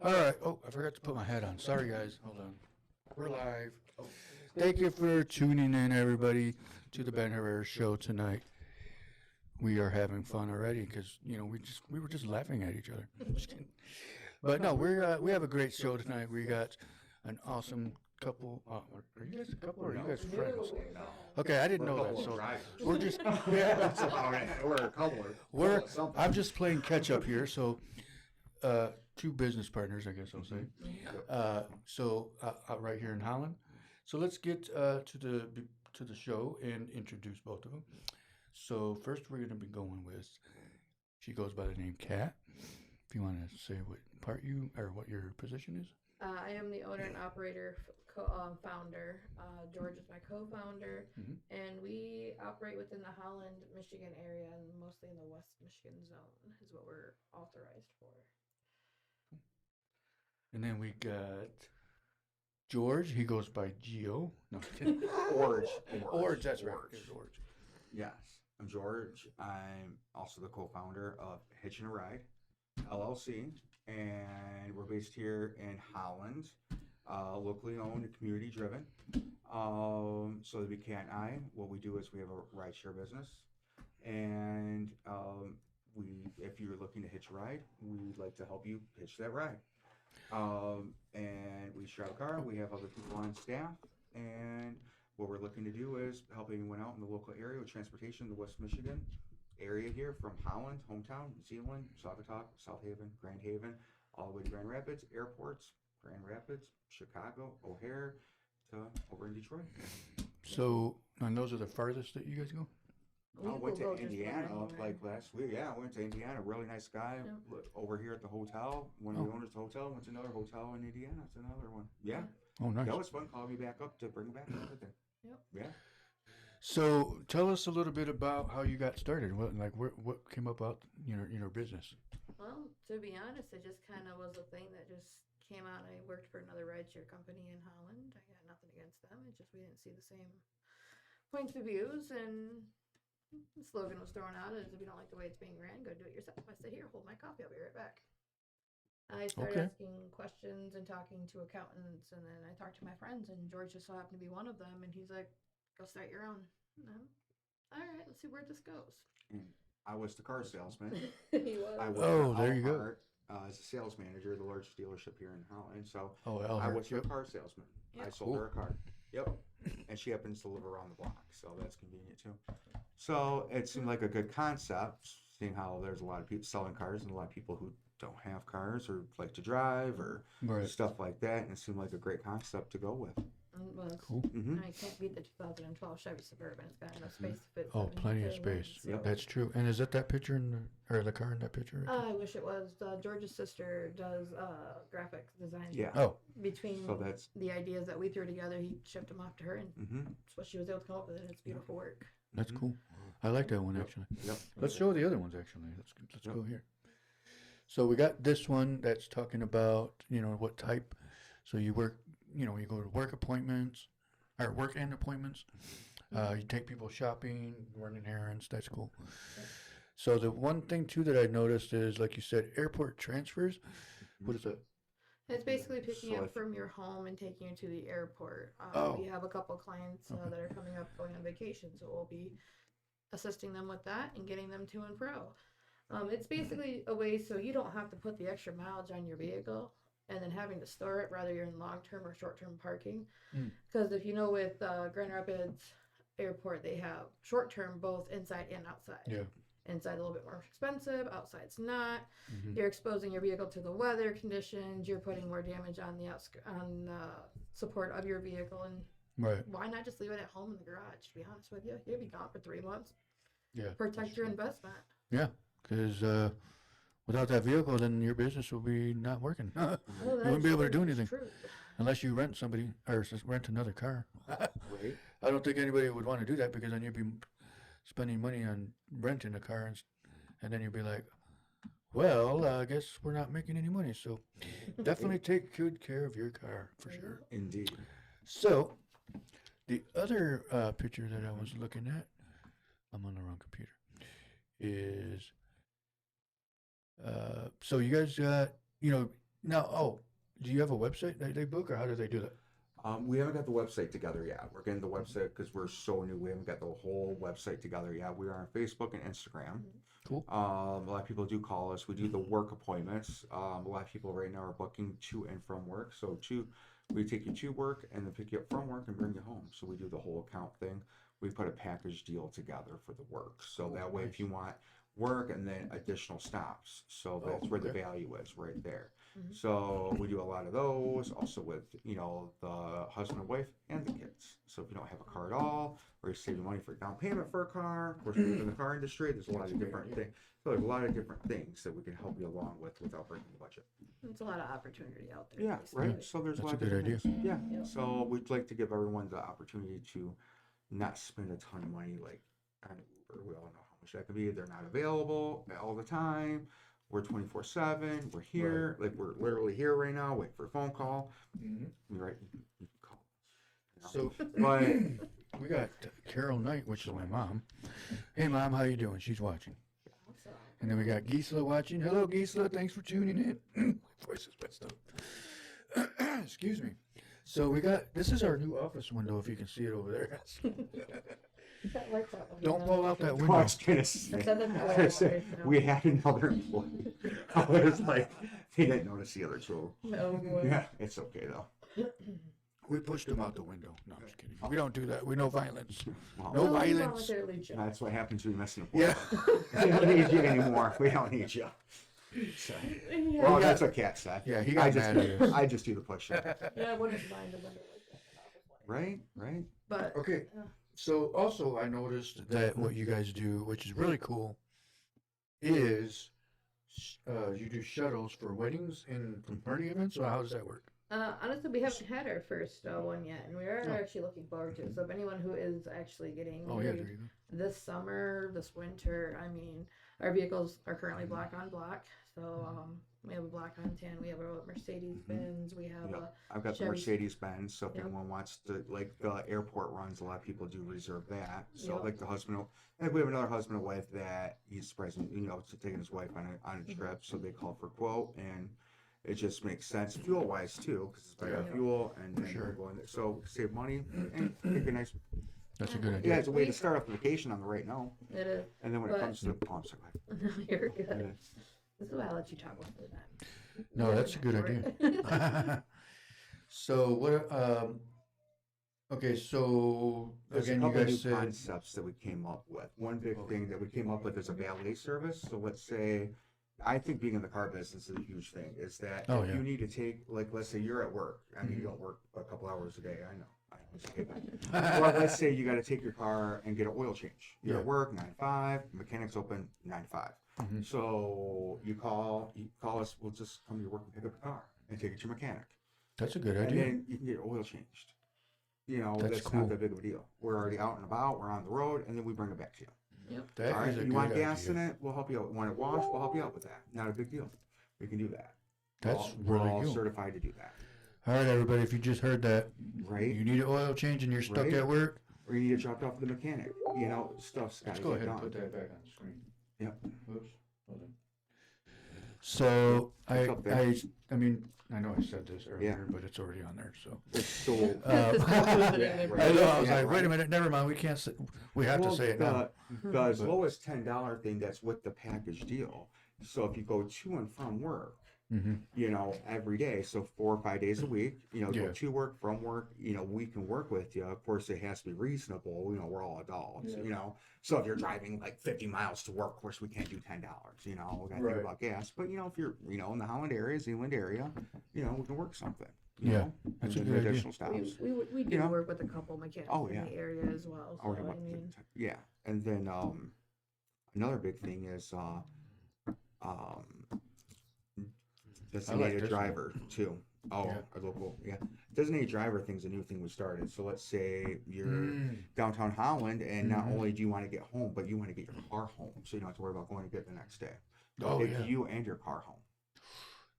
All right. Oh, I forgot to put my hat on. Sorry, guys. Hold on. We're live. Thank you for tuning in, everybody, to the Ben Herrera show tonight. We are having fun already because we were just laughing at each other. Just kidding. But no, we have a great show tonight. We got an awesome couple. Are you guys a couple or are you guys friends? Okay, I didn't know that. So we're just We're a couple. I'm just playing catch up here. So two business partners, I guess I'll say. Right here in Holland. So let's get to the show and introduce both of them. So first, we're going to be going with. She goes by the name Kat. If you want to say what part you or what your position is. I am the owner and operator, founder. George is my co-founder, and we operate within the Holland, Michigan area, and mostly in the West Michigan zone is what we're authorized for. And then we got George. He goes by Geo. No, Orge. That's right. Orge. Yes, I'm George. I'm also the co-founder of Hitch and a Ride, LLC, and we're based here in Holland, locally owned, community driven. So the big cat and I, what we do is we have a rideshare business, and if you're looking to hitch a ride, we'd like to help you hitch that ride. And we share a car. We have other people on staff, and what we're looking to do is help anyone out in the local area with transportation, the West Michigan area here, from Holland, hometown, Zeeland, Saugatuck, South Haven, Grand Haven, all the way to Grand Rapids, airports, Grand Rapids, Chicago, O'Hare, to over in Detroit. So, and those are the farthest that you guys go? I went to Indiana like last week. Yeah, I went to Indiana. Really nice guy over here at the hotel. One of the owners of the hotel went to another hotel in Indiana. It's another one. Yeah. Oh, nice. That was fun. Called me back up to bring back everything. Yep. Yeah. So tell us a little bit about how you got started. What came about your business? Well, to be honest, it just kind of was a thing that just came out. I worked for another rideshare company in Holland. I got nothing against them. It's just we didn't see the same points of views, and the slogan was thrown out as, if you don't like the way it's being ran, go do it yourself. I said, here, hold my coffee. I'll be right back. I started asking questions and talking to accountants, and then I talked to my friends, and George just so happened to be one of them, and he's like, go start your own. All right, let's see where this goes. And I was the car salesman. He was. I worked there you go. As a sales manager, the largest dealership here in Holland. So I was her car salesman. Yep. I sold her a car. Yep. And she happens to live around the block, so that's convenient too. So it seemed like a good concept, seeing how there's a lot of people selling cars and a lot of people who don't have cars or like to drive or stuff like that. And it seemed like a great concept to go with. It was. Cool. I can't beat the 2012 Chevy Suburban. It's got enough space to fit. Oh, plenty of space. So. That's true. And is that picture or the car in that picture? I wish it was. George's sister does graphic design. Yeah. Oh. Between So that's the ideas that we threw together, he shipped them off to her, and that's what she was able to come up with. And it's beautiful work. That's cool. I like that one actually. Yep. Let's show the other ones actually. Let's go here. So we got this one that's talking about what type. So you work, you go to work appointments, or work and appointments. You take people shopping, running errands. That's cool. So the one thing too that I noticed is, like you said, airport transfers. What is that? It's basically picking you up from your home and taking you to the airport. We have a couple clients that are coming up going on vacation, so we'll be assisting them with that and getting them to and fro. It's basically a way so you don't have to put the extra mileage on your vehicle and then having to store it, whether you're in long-term or short-term parking. Because if you know, with Grand Rapids Airport, they have short-term both inside and outside. Yeah. Inside a little bit more expensive, outside's not. You're exposing your vehicle to the weather conditions. You're putting more damage on the support of your vehicle, and why not just leave it at home in the garage? To be honest with you, you'll be gone for 3 months. Yeah. Protect your investment. Yeah, because without that vehicle, then your business will be not working. You won't be able to do anything unless you rent somebody or rent another car. Right. I don't think anybody would want to do that, because then you'd be spending money on renting a car, and then you'd be like, well, I guess we're not making any money. So definitely take good care of your car for sure. Indeed. So the other picture that I was looking at, I'm on the wrong computer, is so you guys got, Now, do you have a website that they book, or how do they do that? We haven't got the website together yet. We're getting the website because we're so new. We haven't got the whole website together yet. We are on Facebook and Instagram. Cool. A lot of people do call us. We do the work appointments. A lot of people right now are booking to and from work. So we take you to work and then pick you up from work and bring you home. So we do the whole account thing. We put a package deal together for the work. So that way, if you want work and then additional stops, so that's where the value is right there. So we do a lot of those, also with, the husband and wife and the kids. So if you don't have a car at all, or you're saving money for a down payment for a car, of course, in the car industry, there's a lot of different things. So there's a lot of different things that we can help you along with without breaking the budget. There's a lot of opportunity out there. Yeah, basically. right. So there's That's a lot a of good different idea. things. Yeah. Yep. So we'd like to give everyone the opportunity to not spend a ton of money like on Uber. We all know how much that could be. They're not available all the time. We're 24/7. We're here. Like we're literally here right now, waiting for a phone call. Right. You can call. So, But we got Carol Knight, which is my mom. Hey, Mom, how you doing? She's watching. Awesome. And then we got Gisela watching. Hello, Gisela. Thanks for tuning in. My voice is messed up. Excuse me. So this is our new office window, if you can see it over there. That lights out. Don't pull out that I window. was gonna say, we had another employee. I was like, they didn't notice the other two. Oh, boy. Yeah, it's okay though. We pushed him out the window. No, I'm just kidding. We don't do that. We no violence. Well, No we violence. voluntarily jump. that's what happens when you mess in a Yeah. We don't need you anymore. We don't need you. So, Yeah. well, that's what Kat said. Yeah, he got mad at us. I just do the push. Yeah, I wouldn't mind a window like that. Right, right. But Okay. yeah. So also I noticed that what you guys do, which is really cool, is you do shuttles for weddings and party events. So how does that work? Honestly, we haven't had our first one yet, and we are Oh. actually looking forward to it. So if anyone who is actually getting Oh yeah, married there you go. this summer, this winter, I mean, our vehicles are currently black on black. So we have a black on tan, we have a Mercedes Benz, we have Yep. I've got the Chevy. Mercedes Benz, so if Yep. anyone wants to, like the airport runs, a lot of people do reserve that. So Yep. like the husband, and we have another husband and wife that he's surprising, to taking his wife on a Mm-hmm. trip. So they call for a quote, and it just makes sense fuel wise too, because it's better Yeah. fuel, and then Sure. we're going there. So save money and take a nice. That's a good Yeah, idea. it's a way to start off the vacation on the right note. it is. And then when it But- comes to the pumps, You're good. This is why I let you talk most of the time. No, that's a good idea. So what? Okay, so There's again, a you couple guys new said. concepts that we came up with. One big thing that we came up with is a valet service. So let's say, I think being in the car business is a huge thing. Is that Oh, if yeah. you need to take, like, let's say you're at work. I mean, you don't work a couple hours a day. I know. It's okay, but- Well, let's say you got to take your car and get an oil change. You're at Yeah. work 9 to 5. Mechanics open 9 to 5. Mhm. So you call us. We'll just come to your work and pick up the car and take it to your mechanic, That's a good and idea. then you can get your oil changed. That's That's cool. not that big of a deal. We're already out and about. We're on the road, and then we bring it back to you. That All right, is a you good want gas idea. in it? We'll help you out. Want it washed? We'll help you out with that. Not a big deal. We can do that. That's we're really all cool. certified to do that. All right, everybody, if you just heard that, Right? you need an oil change and you're stuck Right. at work, Or you need it dropped off to the mechanic. Stuff's got let's to go get ahead and done. put that back on the screen. Yep. Oops. Hold on. So It's up there. I mean, I know I said this earlier, Yeah. but it's already on there. So It's so. Yeah, right. I know. I was Yeah, like, wait a right. minute, never mind. We can't. We have to say it now. The as low as $10 thing that's with the package deal. So if you go to and from work, Mm-hmm. every day, so 4 or 5 days a week, Yeah. go to work, from work, we can work with you. Of course, it has to be reasonable. We're all adults, So if you're driving like 50 miles to work, of course, we can't do $10. We got to Right. think about gas. But, if you're, in the Holland area, Zealand area, we can work something. Yeah, and that's a then good idea. additional stops. We do work with a couple mechanics Oh, in yeah. the area as well. Or So, about- I mean, yeah, and then another big thing is designated this driver too. Oh, Yeah. our local, designated driver thing's a new thing we started. So let's say you're Mm. downtown Holland, and not Mhm. only do you want to get home, but you want to get your car home, so you don't have to worry about going to get it the next day. Oh, Take yeah. you and your car home.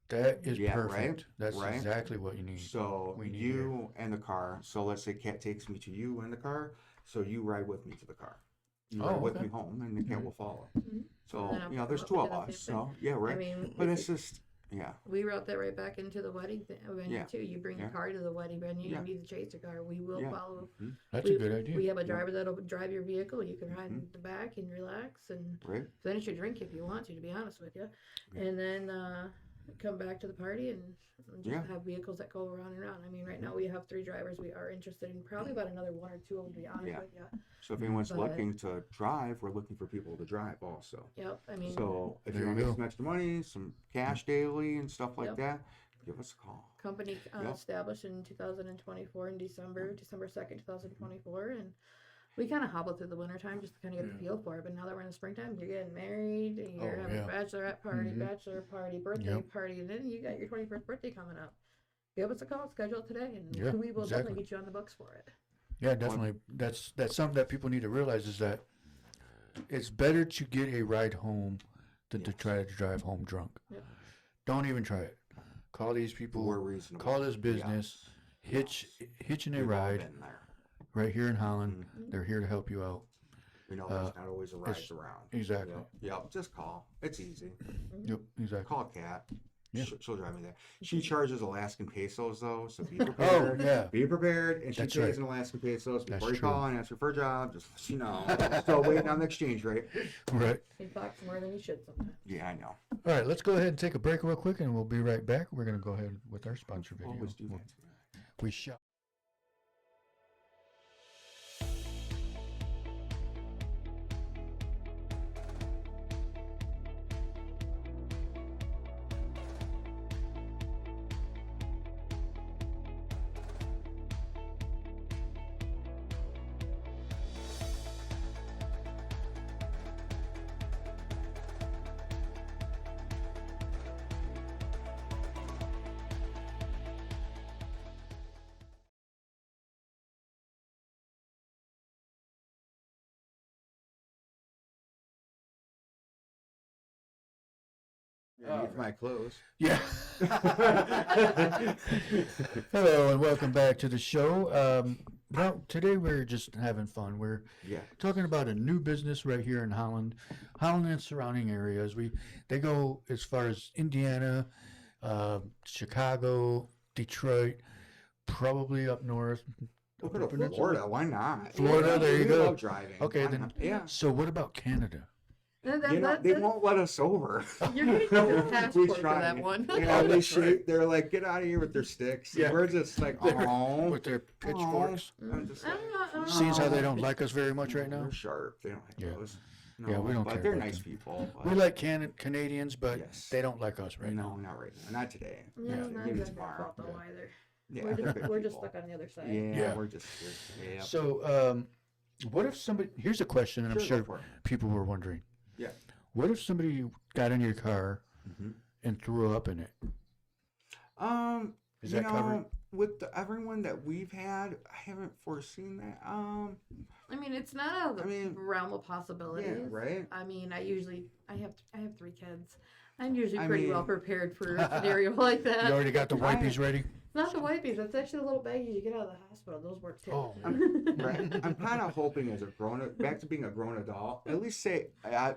That is Yeah, perfect. right? That's Right? exactly what you need. So We need you and the car. So let's say Kat takes me to you in the car, so you ride with me to the car. You ride Oh, with okay. me home, and the Kat Mhm. will follow. Mhm. So And then I'll there's come two up of and do us. the same So yeah, right. I mean, But it's just, Yeah. We route that right back into the wedding venue Yeah. too. You bring your Yeah. car to the wedding venue. Yeah. You need to chase your car. We will Yeah. follow. Mhm. That's we, a good idea. We have a Yeah. driver that'll drive your vehicle. You can ride in Mhm. the back and relax and Right. finish your drink if you want to be honest with you. Yeah. And then come back to the party and just Yeah. have vehicles that go around and around. I mean, right now we have 3 drivers. We are interested in probably about another 1 or 2 of them, to be honest Yeah. with you. So if anyone's But- looking to drive, we're looking for people to drive also. Yep. I mean, So if There you you want to go. make some extra money, some cash daily and stuff like Yep. that, give us a call. company Yeah. established in 2024 in December 2nd, 2024, and we kind of hobbled through the wintertime just to kind of get the feel for it. But now that we're in the springtime, you're getting married, and you're Oh, having yeah. a bachelorette party, Mhm. bachelor party, birthday Yep. party, and then you got your 21st birthday coming up. Give us a call, schedule it today, and Yeah, we will exactly. definitely get you on the books for it. Yeah, definitely. That's something that people need to realize is that it's better to get a ride home than to Yes. try to drive home drunk. Yep. Don't even try it. Call these people. We're reasonable. Call this business. Yes. Hitching a We've all ride been there. right here in Holland. Mhm. They're here to help you out. We know there's not always a ride around. Exactly. Yep. Just call. It's easy. Yep, exactly. Call Kat. Yeah. She'll drive me there. She charges Alaskan pesos though, so be Oh, prepared. yeah. Be prepared, and she That's pays right. in Alaskan pesos. That's Before you true. call and ask her for a job, just let you know. Still waiting on the exchange rate. Right. You talk more than you should sometimes. Yeah, I know. All right, let's go ahead and take a break real quick, and we'll be right back. We're going to go ahead with our sponsor video. Always do that. We shall. Yeah, need my clothes. Yeah. Hello and welcome back to the show. Well, today we're just having fun. We're Yeah. talking about a new business right here in Holland, Holland and surrounding areas. They go as far as Indiana, Chicago, Detroit, probably up north. We'll go Upper to Peninsula. Florida. Why not? Florida, Yeah, there you we go. love driving. Okay, Why then. not? Yeah. So what about Canada? You know, they won't let us over. You're gonna need a We passport for tried. that one. Yeah, they That's shoot. They're like, get out of here with their sticks. Yeah. We're just like, oh, With their pitchforks. I'm just like, Seems how they don't like us very much right now. They're sharp. They don't like Yeah. those. Yeah, we don't but care they're about nice them. people. We but- like Canadians, but Yes. they don't like us right no, now. not right now. Not today. No, Yeah, not maybe exactly tomorrow. our fault though either. Yeah, We're they're just good we're just people. stuck on the other side. Yeah, Yeah. we're just yeah. So, what if somebody? Here's a question, and I'm Go sure for it. people were wondering. Yeah. What if somebody got in your car Mhm. and threw up in it? Is you that covered? know, with everyone that we've had, I haven't foreseen that. I mean, it's not out of the I mean, realm of possibilities. yeah, right. I mean, I have 3 kids. I'm usually I pretty mean- well prepared for a scenario like You that. already got the wipies ready? Not the wipes. That's actually the little baggies you get out of the hospital. Those work too. Oh, Right. I'm kind of hoping as a back to being a grown adult, at least say,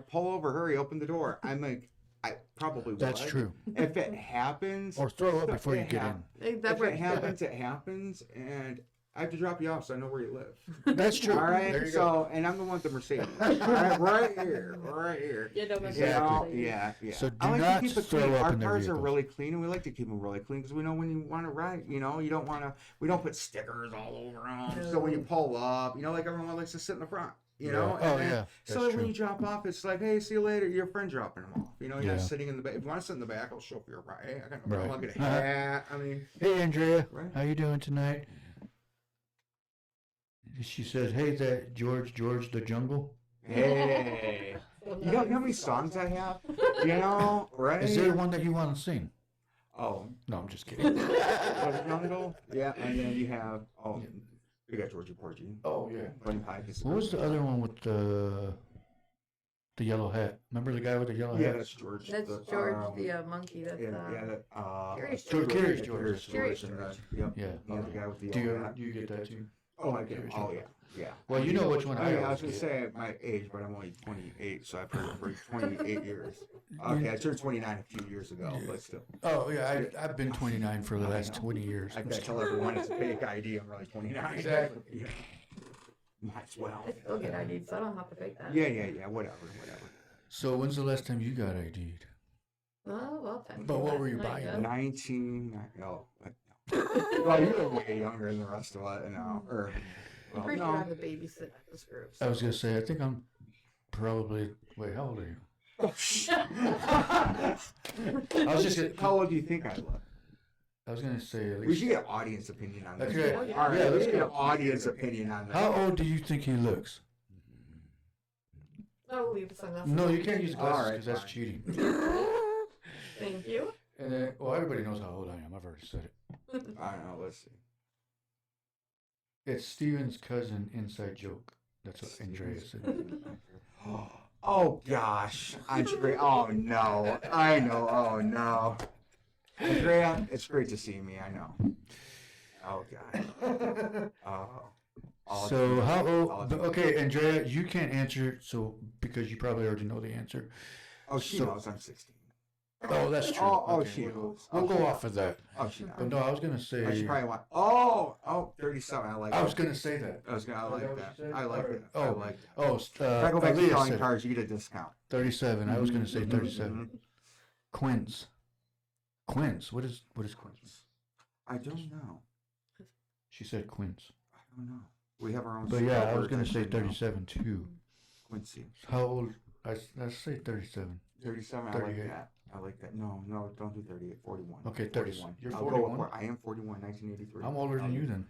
pull over, hurry, open the door. I'm like, I probably would. that's true. If it happens, Or throw up before you it get hap- in. That If works it too. happens, it happens, and I have to drop you off so I know where you live. That's true. All right. There you go. So, and I'm the one with the Mercedes. All right here, right here. Yeah, no, You that's Exactly. know, yeah, yeah. So I do like not to keep it throw clean. up Our in their cars are vehicles. really clean, and we like to keep them really clean because we know when you want to ride, you know, you don't want to. We don't put stickers all over them. So when you pull up, you know, like everyone likes to sit in the front, you know. Oh, and then- yeah. So That's that true. when you drop off, it's like, hey, see you later. Your friend dropping them off. You know, you're not Yeah. sitting in the back. If you want to sit in the back, I'll show up your ride. Hey, I got no Right. problem. I'll get a hat. I mean, Hey, Andrea. Right. How you doing tonight? She says, hey, that George the Jungle? hey. You know how many songs I have? You know, right? Is there one that you want to sing? Oh, No, I'm just kidding. the Jungle. Yeah, and then you have you got Georgie Porgy. Oh, yeah. Bunny Pie. What was the other one with the yellow hat? Remember the guy with the yellow Yeah, hat? that's George. That's George the monkey. That's Curious George. Curious Curious George. George. and, Yep. Yeah. Yeah, the guy with the Do yellow hat. you get that too? Oh, I get it. Oh, yeah. Yeah. Well, you know which one I I was always going to get. say my age, but I'm only 28, so I've heard it for 28 years. Okay, I turned 29 a few years ago, but still. Oh, yeah, I've been 29 for the last 20 years. I gotta tell everyone it's a fake ID. I'm really 29. Exactly. Yeah. Might as well. I still get ID'd, so I don't have to fake that. Yeah. Whatever. So when's the last time you got ID'd? Oh, well, But what were you technically buying? last night, 19. No. Well, you're way younger than the rest of us. No. Or, I'm well, pretty sure no. I'm the babysitter at this group. I was going to say, I think I'm probably, wait, how old are you? I was just gonna, How old do you think I look? I was going to say at We least. should get audience opinion on this. Okay. All right, Yeah, let's let's get go. an audience opinion on this. How old do you think he looks? I'll leave the sunglasses. No, you can't use All glasses right, because that's fine. cheating. Thank you. And then, well, everybody knows how old I am. I've already said it. I don't know. Let's see. It's Steven's cousin inside joke. That's what Andrea said. Oh gosh, Andrea. Oh no, I know. Oh no, Andrea. It's great to see me. I know. Oh god. Oh. So how old? Okay, Andrea, you can't answer. So because you probably already know the answer. Oh, she So- knows I'm 16. Oh, that's true. Oh, Okay, she we'll, knows. we'll Oh, go she off of that. Oh, she knows. But no, I was gonna Oh, she say. probably want. Oh, 37. I like. I was that. gonna say that. I Is like that what that. you said? I like Or- that. oh. I like that. Oh, If I go back to Aaliyah calling said cars, you get a discount. 37. I was gonna say Mhm, 37. mhm. Quince. Quince. What is Quince? I don't know. She said Quince. I don't know. We have our own. But yeah, I was words gonna that say we know. 37 too. Quincy. How old? Let's say 37. 37. I 38. like that. I like that. No, don't do 38. 41. Okay, 41. You're I'll go 41? with I am 41. 1983. I'm older than you then.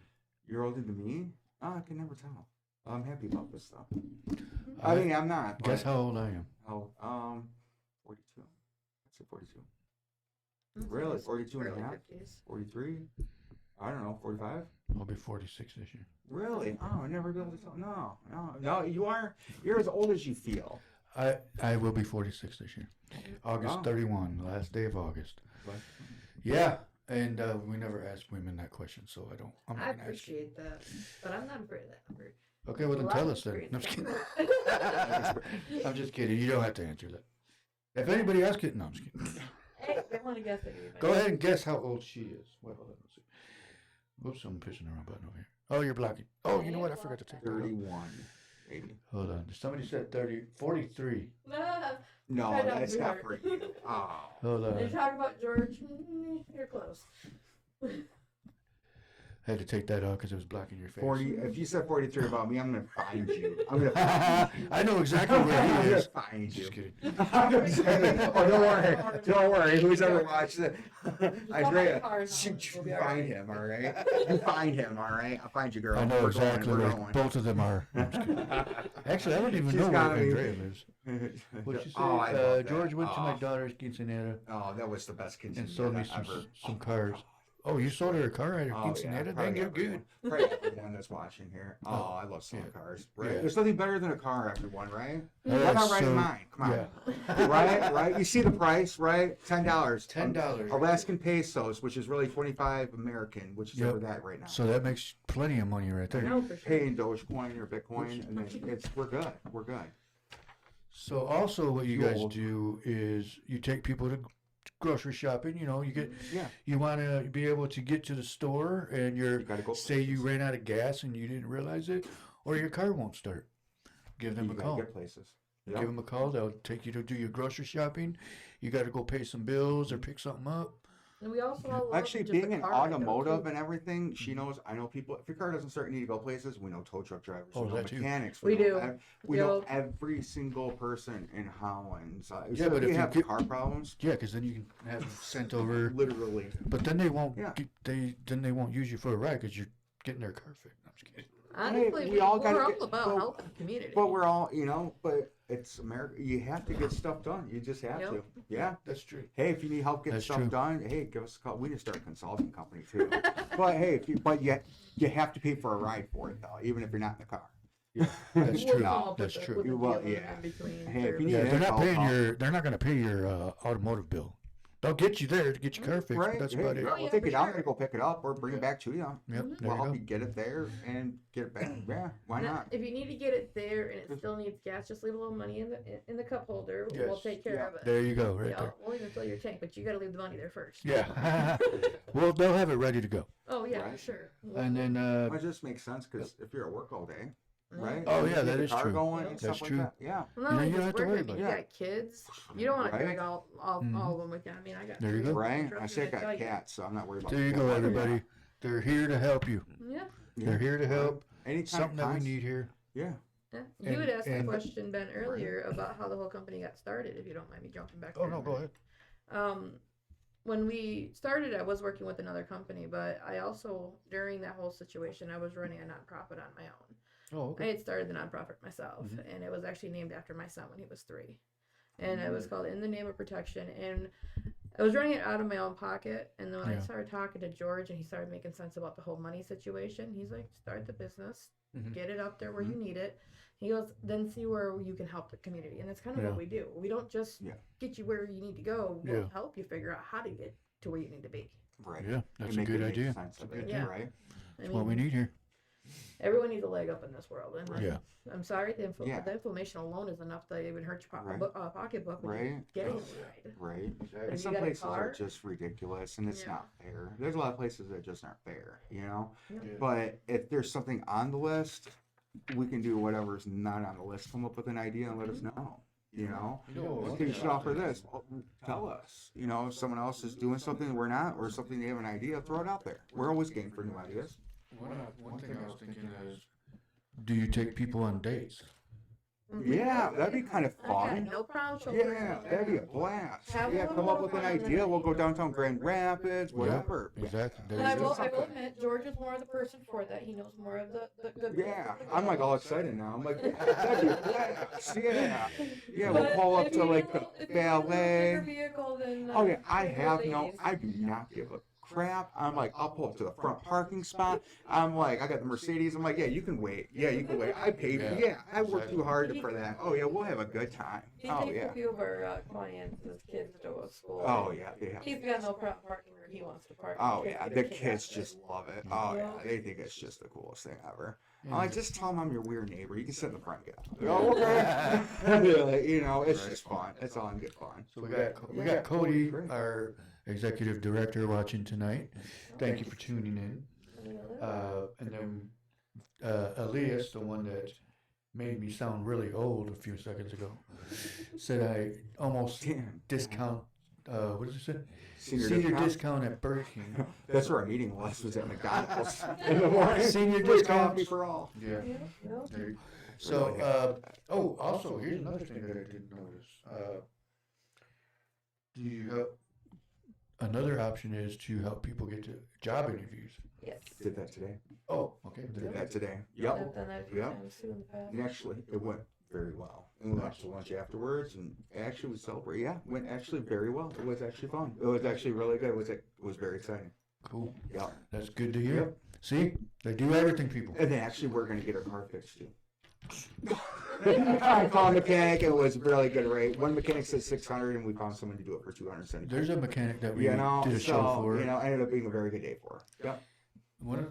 You're older than me? Oh, I can never tell. I'm happy about this stuff. I mean, I'm not. Guess but- how old I am. Oh, 42. I'd say 42. Really? 42 and a Early half? 50s. 43? I don't know. 45? I'll be 46 this year. Really? Oh, I never be able to tell. No. You're as old as you feel. I will be 46 this year. August Oh. 31, last day of August. What? Yeah, and we never ask women that question, so I'm I not gonna ask you. appreciate that, but I'm not afraid of that number. Okay, well then Well, tell I'm us then. afraid No, I'm just kidding. of I'm just kidding. You don't have to answer that. If anybody asks it, no, I'm just kidding. Hey, I want to guess it. anybody. Go ahead and guess how old she is. Wait, hold on. Let's see. Whoops, I'm pushing the wrong button over here. Oh, you're blocking. Oh, you know what? I forgot to take that. 31. Maybe. Hold on. Somebody said 43. No, Right up that's your not heart. for you. Oh. Hold You're on. talking about George. You're close. I had to take that out because it was blocking your face. 40. If you said 43 about me, I'm going to find you. I'm going to find you. I know exactly where I'm he gonna is. find you. Just kidding. Oh, don't worry. Don't worry. Who's ever watched it? Andrea, cars you on, we'll be all find right. him, all right? You find him, all right? I'll find you, girl. I know We're exactly going, where we're going. both of them are. No, I'm just kidding. Actually, I don't even She's know where gotta be- Andrea lives. What'd you say? Oh, I love that. George went to my Oh. daughter's quinceanera Oh, that was the best quinceanera and sold me ever. some cars. Oh, you sold her a car at her Oh, quinceanera? Then probably you're everyone. good. Probably everyone that's watching here. Oh, Oh, I love selling yeah. cars. Right? Yeah. There's nothing better than a car, everyone, right? All Why right, not write so- mine? Come on. Yeah. Right? You see the price, right? $10. $10. Alaskan pesos, which is really 25 American, which is Yep. over that right now. So that makes plenty of money right I there. know for sure. Pay in Dogecoin or Bitcoin, and then we're good. We're good. So also what you You guys old. do is you take people to grocery shopping. You know, you get Yeah. you want to be able to get to the store and You gotta go. say you ran out of gas and you didn't realize it, or your car won't start. Give them You a gotta call. get places. Give them a call. They'll take you to do your grocery shopping. You got to go pay some bills or pick something up. And we also all love Actually, just being the in car ride, though, automotive too. and everything, she knows. I know people. If your car doesn't start, you need to go places. We know tow truck drivers. Oh, We know that too. mechanics. We know do. we know Yep. every single person in Holland. So Yeah, but if if you have get- car problems, Yeah, because then you can have them sent over. literally. But then they won't. Yeah. Then they won't use you for a ride because you're getting their car fixed. I'm just kidding. Honestly, we all we're gotta all get- about but- helping the community. But we're all, but it's America. You have to get stuff done. You just have Yep. to. Yeah. That's true. Hey, if you need help getting That's stuff true. done, hey, give us a call. We need to start a consulting company too. But hey, you have to pay for a ride for it though, even if you're not in the car. Yeah, that's We'll true. come up That's with true. with a You will, deal in yeah. between Hey, if for- you need Yeah, an they're not info paying call. your. They're not going to pay your automotive bill. I'll get you there to get your car fixed, Right? but that's Hey, about it. yeah, Oh, we'll yeah, take for it down sure. and go pick it up or bring it back to you. Yep, there We'll you help go. you get it there and get it back. Yeah, why And not? if you need to get it there and it still needs gas, just leave a little money in the cup holder. We'll Yes. take care Yeah. of it. There you go, right Yeah, there. we'll even fill your tank, but you got to leave the money there first. Yeah. Well, they'll have it ready to go. Oh yeah, for Right. sure. And then, Well, it just makes sense because if you're at work all day, right? Oh, You yeah, get that the is car true. Going and That's stuff true. Like that. Yeah. Well, not You only don't just have to work, worry I mean, about you it. got kids. You don't want to Right. drag all of them with you. I mean, I got. There you three go. Right? children, I say I got tell you. cats, so I'm not worried about there you the go, cat. everybody. They're here to help you. Yeah. They're here to help. Anytime Something that we cons- need here. Yeah. Yeah. And- You had asked and- the question, Ben, earlier about how the whole company got started. If you don't mind me jumping back. Oh, there no, a go minute. ahead. When we started, I was working with another company, but I also, during that whole situation, I was running a nonprofit on my own. Oh, I okay. had started the nonprofit myself, Mhm. and it was actually named after my son when he was 3. And it Mm. was called In the Name of Protection. And I was running it out of my own pocket. And then when I Yeah. started talking to George and he started making sense about the whole money situation, he's like, start the business, Mhm. get it up there where you need it. He goes, then see where you can help the community. And that's kind of Yeah. what we do. We don't just Yeah. get you where you need to go, we'll Yeah. help you figure out how to get to where you need to be. Right. Yeah, that's And a make good it make idea. sense of That's a it, good idea. Right? I That's what we need here. everyone needs a leg up in this world. And Yeah. I'm sorry, Yeah. the inflammation alone is enough to even hurt your Right. pocketbook when you're Right. getting Oh, a ride. Right. But And if some you got a places car- are just ridiculous, and it's Yeah. not fair. There's a lot of places that just aren't fair, you know. Yeah. But if there's something on the list, we can do whatever's not on the list. Come up with an idea and let us know. You know, okay, you should offer this. Well, tell us. You know, if someone else is doing something we're not, or something they have an idea, throw it out there. We're always game for new ideas. One thing I was thinking is, do you take people on dates? Yeah, that'd be kind of I got fun. no problem showing Yeah, that'd be a blast. Have Yeah, a come up with an little fun on the idea. We'll night. go downtown Grand Rapids, whatever. Yeah, exactly. There And I you will, go. I will admit, George is more of the person for that. He knows more of the Yeah, I'm like all excited now. I'm like, that'd be a blast. Yeah. Yeah, we'll But pull up if to you like need a little- the if you need a little bigger ballet. vehicle than, Oh yeah, I regular have no, ladies. I do not give a crap. I'm like, I'll pull up to the front parking spot. I'm like, I got the Mercedes. I'm like, yeah, you can wait. Yeah, you can wait. I paid. Yeah. Yeah, I worked too hard for that. Oh yeah, we'll have a good time. He Oh takes yeah. a few of our clients, his kids to school. Oh yeah, yeah. He's got no problem parking where he wants to park. Oh Kids yeah, get the a kick out kids of it. just love it. Oh yeah, Yeah. they think it's just the coolest thing ever. Yeah. I'm like, just tell them I'm your weird neighbor. You can sit in the front, get out. Oh, okay. Really, you know, it's just fun. It's all in good fun. So we got Cody, our executive director, watching tonight. Thank you for tuning in. And then Elias, the one that made me sound really old a few seconds ago, said I almost Damn. discount. What did it say? Senior Senior discount? discount at Burger King. That's where our meeting was at McDonald's in the morning. Senior Free discounts. coffee for all. Yeah. Yeah, yeah. There you- So, also, here's another thing that I didn't notice. Do you help? Another option is to help people get to job interviews. Yes. Did that today. Oh, okay. Did that today. I've Yep. done that a few Yep. times too in the past. And actually, it went very well. And we went to lunch afterwards, and actually we celebrated. Yeah, went actually very well. It was actually fun. It was actually really good. It was very exciting. Cool. Yeah. That's good to hear. See, they do everything, people. And then actually, we're gonna get our car fixed too. I called a mechanic. It was a really good rate. One mechanic said 600, and we found someone to do it for 270. There's a mechanic that we You know, did a show so for. you know, ended up being a very good day for her. Yep.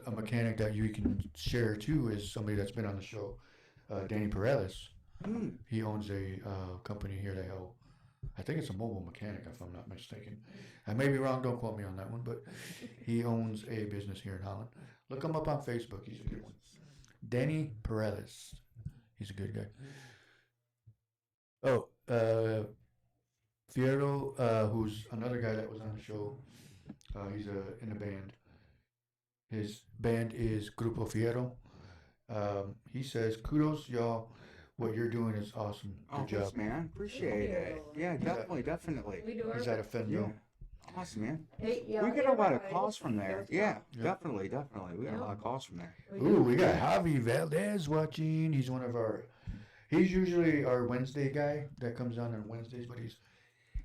A mechanic that you can share too is somebody that's been on the show, Danny Perales. Hmm. He owns a company here that help. I think it's a mobile mechanic, if I'm not mistaken. I may be wrong. Don't quote me on that one, but he owns a business here in Holland. Look him up on Facebook. He's a good one. Danny Perales. He's a good guy. Oh, Fierro, who's another guy that was on the show. He's in a band. His band is Grupo Fierro. He says, kudos, y'all. What you're doing is awesome. Good Oh, job. thanks, man. Appreciate it. Yeah, definitely, definitely. We do our He's out of Yeah. Fendo. Awesome, man. Hey, yeah, We get a lot of calls everybody. from there. Yeah. Yeah, definitely, definitely. We get a Yeah. lot of calls from there. Ooh, we got Javi Valdez watching. He's one of our. He's usually our Wednesday guy that comes on Wednesdays, but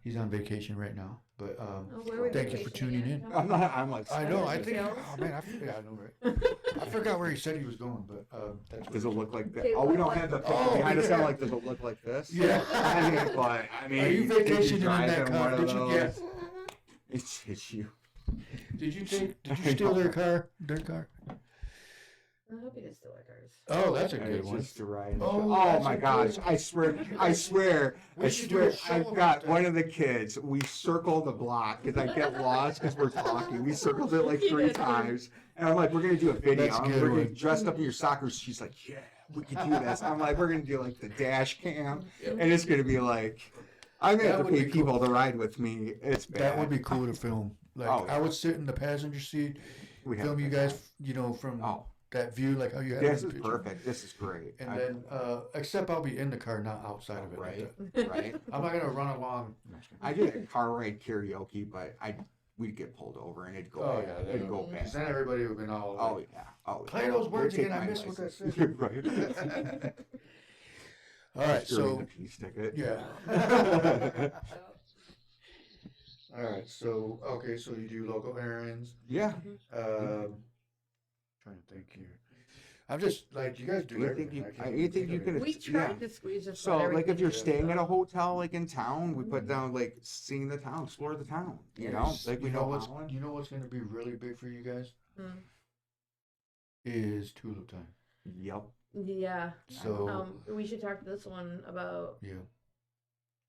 he's on vacation right now. But Oh, where are we thank you for vacationing tuning at? in. I'm like, I know. I Anything think. else? Oh man, I forgot. I know, right? I forgot where he said he was going, but that's does it look like that? Okay, Oh, we don't well, have the oh, picture behind us. yeah. I'm like, does it look like this? Yeah. I mean, but I mean, Are you if vacationing in drive that in car? one of Did you those- get? It's you. Did you steal their car? Their car? I hope you did steal our cars. Oh, that's a And good it's one. just to ride. Oh, Oh that's my a gosh! good I swear, We should do a show I've about got that. one of the kids. We circled the block because I get lost because we're talking. We circled it like You 3 did. times, and I'm like, we're gonna do a video. That's a good We're gonna one. dressed up in your soccer. She's like, yeah, we can do this. I'm like, we're gonna do like the dash cam, and it's gonna be like, I'm gonna That have to would pay be cool. people to ride with me. It's bad. That would be cool to film. Like Oh, I would sit in the passenger seat, We have film a you good guys, time. you know, from Oh, that view, like how you have this in is the picture. perfect. This is great. And then, except I'll be in the car, not outside of it. like right, that. right. I'm not gonna run along. I did a car ride karaoke, but we'd get pulled over and it'd go Oh bad. yeah, It'd go because bad. then everybody would have been all. Oh Like, yeah. Oh, Play yeah. those words Take again, I my missed what that license. said. Right. all right, Screwing so the peace ticket. yeah. All right, so okay, so you do local errands. Yeah. Trying to think here. I'm just like you guys do Anything everything. you- I can't even anything think you of can- it. We Yeah. tried to squeeze just So about like if everything you're in. staying at a hotel like in town, we put down like seeing the town, explore the town. You know, Yes. like we you know what's Holland. you know what's going to be really big for you guys Mm. is tulip time. Yep. Yeah. So We should talk to this one about yeah,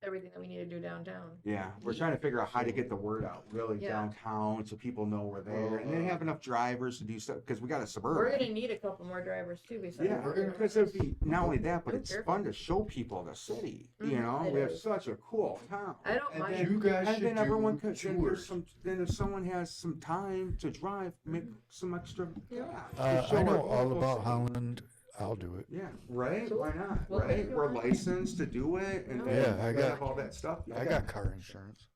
everything that we need to do downtown. Yeah, we're trying to figure out how to get the word out really Yeah. downtown so people know we're there, and then Well, have enough drivers to do stuff because we got a We're suburban. gonna need a couple more drivers too. Besides Yeah, we're gonna- because it'd be not only that, but Oh, it's sure. fun to show people the city. You Mhm, know, it we have is. such a cool town. I don't And mind. then- you guys And should then everyone do could. Then, tours. then if someone has some time to drive, make some extra. Yeah. to show I know our all local about city. Holland. I'll do it. Yeah. Right. Cool. Why not? Well, right. thank you. We're licensed to do it, and Yeah, I we got- have all that stuff. I got car insurance.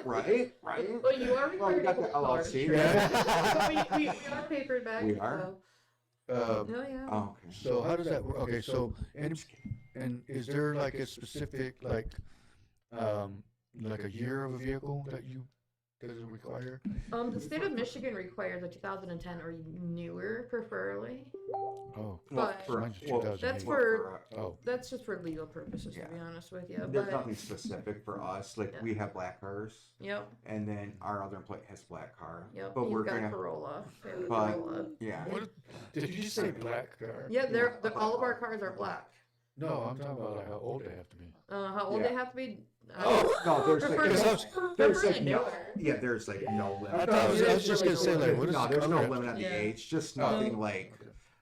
Right. Right. Well, you are Well, we required got to the hold car LLC. insurance. But we are papered back. We are? So. Um, Oh yeah. Oh, okay. so how does that work? Okay, so and is there like a specific like a year of a vehicle that you does it require? The state of Michigan requires a 2010 or newer, preferably. Oh, But- mine's well, 2008. That's for- Oh, That's just for legal purposes, Yeah. to be honest with you. There's But nothing specific for us. Like Yeah. we have black cars, yep, and then our other employee has black car. yep. But You've we're got gonna. a Corolla. We have a But- Corolla. Yeah. what did you just say? Black car? Yeah, all of our cars are black. No, I'm talking about like how old they have to be. How old Yeah. they have to be? Oh, No, there's like, Preferably- there's like preferably no, newer. yeah, there's like no limit. I thought I was just gonna say like, what is no, there's no okay. limit on the Yeah. age. Just nothing like.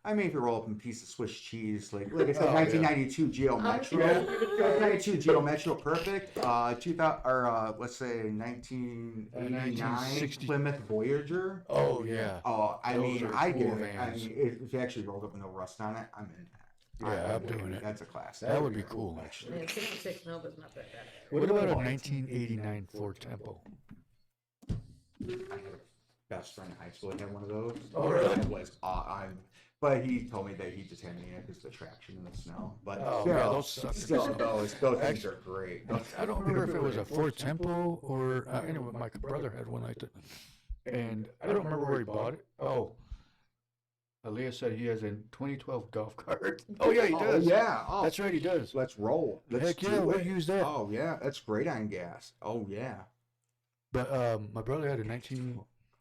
I mean, if you roll up a piece of Swiss cheese, like I said, Oh, yeah. 1992 Geo Metro, Yeah. 1992 Geo Metro, perfect. 2000 or let's say 1989 1960. Plymouth Voyager. Oh yeah. Oh, I Those mean, are I cool get it. I vans. mean, if you actually rolled up with no rust on it, I'm in that. Yeah, I'm doing it. That's a classic. That would be cool actually. Yeah, 66 Nova's not that bad. What about a 1989 Ford Tempo? I had a best friend in high school that had one of those. Oh, really? It was but he told me that he just had me in it because of the traction in the snow. But Oh, still, yeah, those suck. still, those things are great. I don't remember if it was a Ford Tempo or anyway. My brother had one like that, and I don't remember where he bought it. Oh, Aaliyah said he has a 2012 golf cart. Oh yeah, he does. Yeah. Oh, That's right, he does. let's roll. Let's Heck yeah, do we'll it. use that. Oh yeah, that's great on gas. Oh yeah. But my brother had a 19.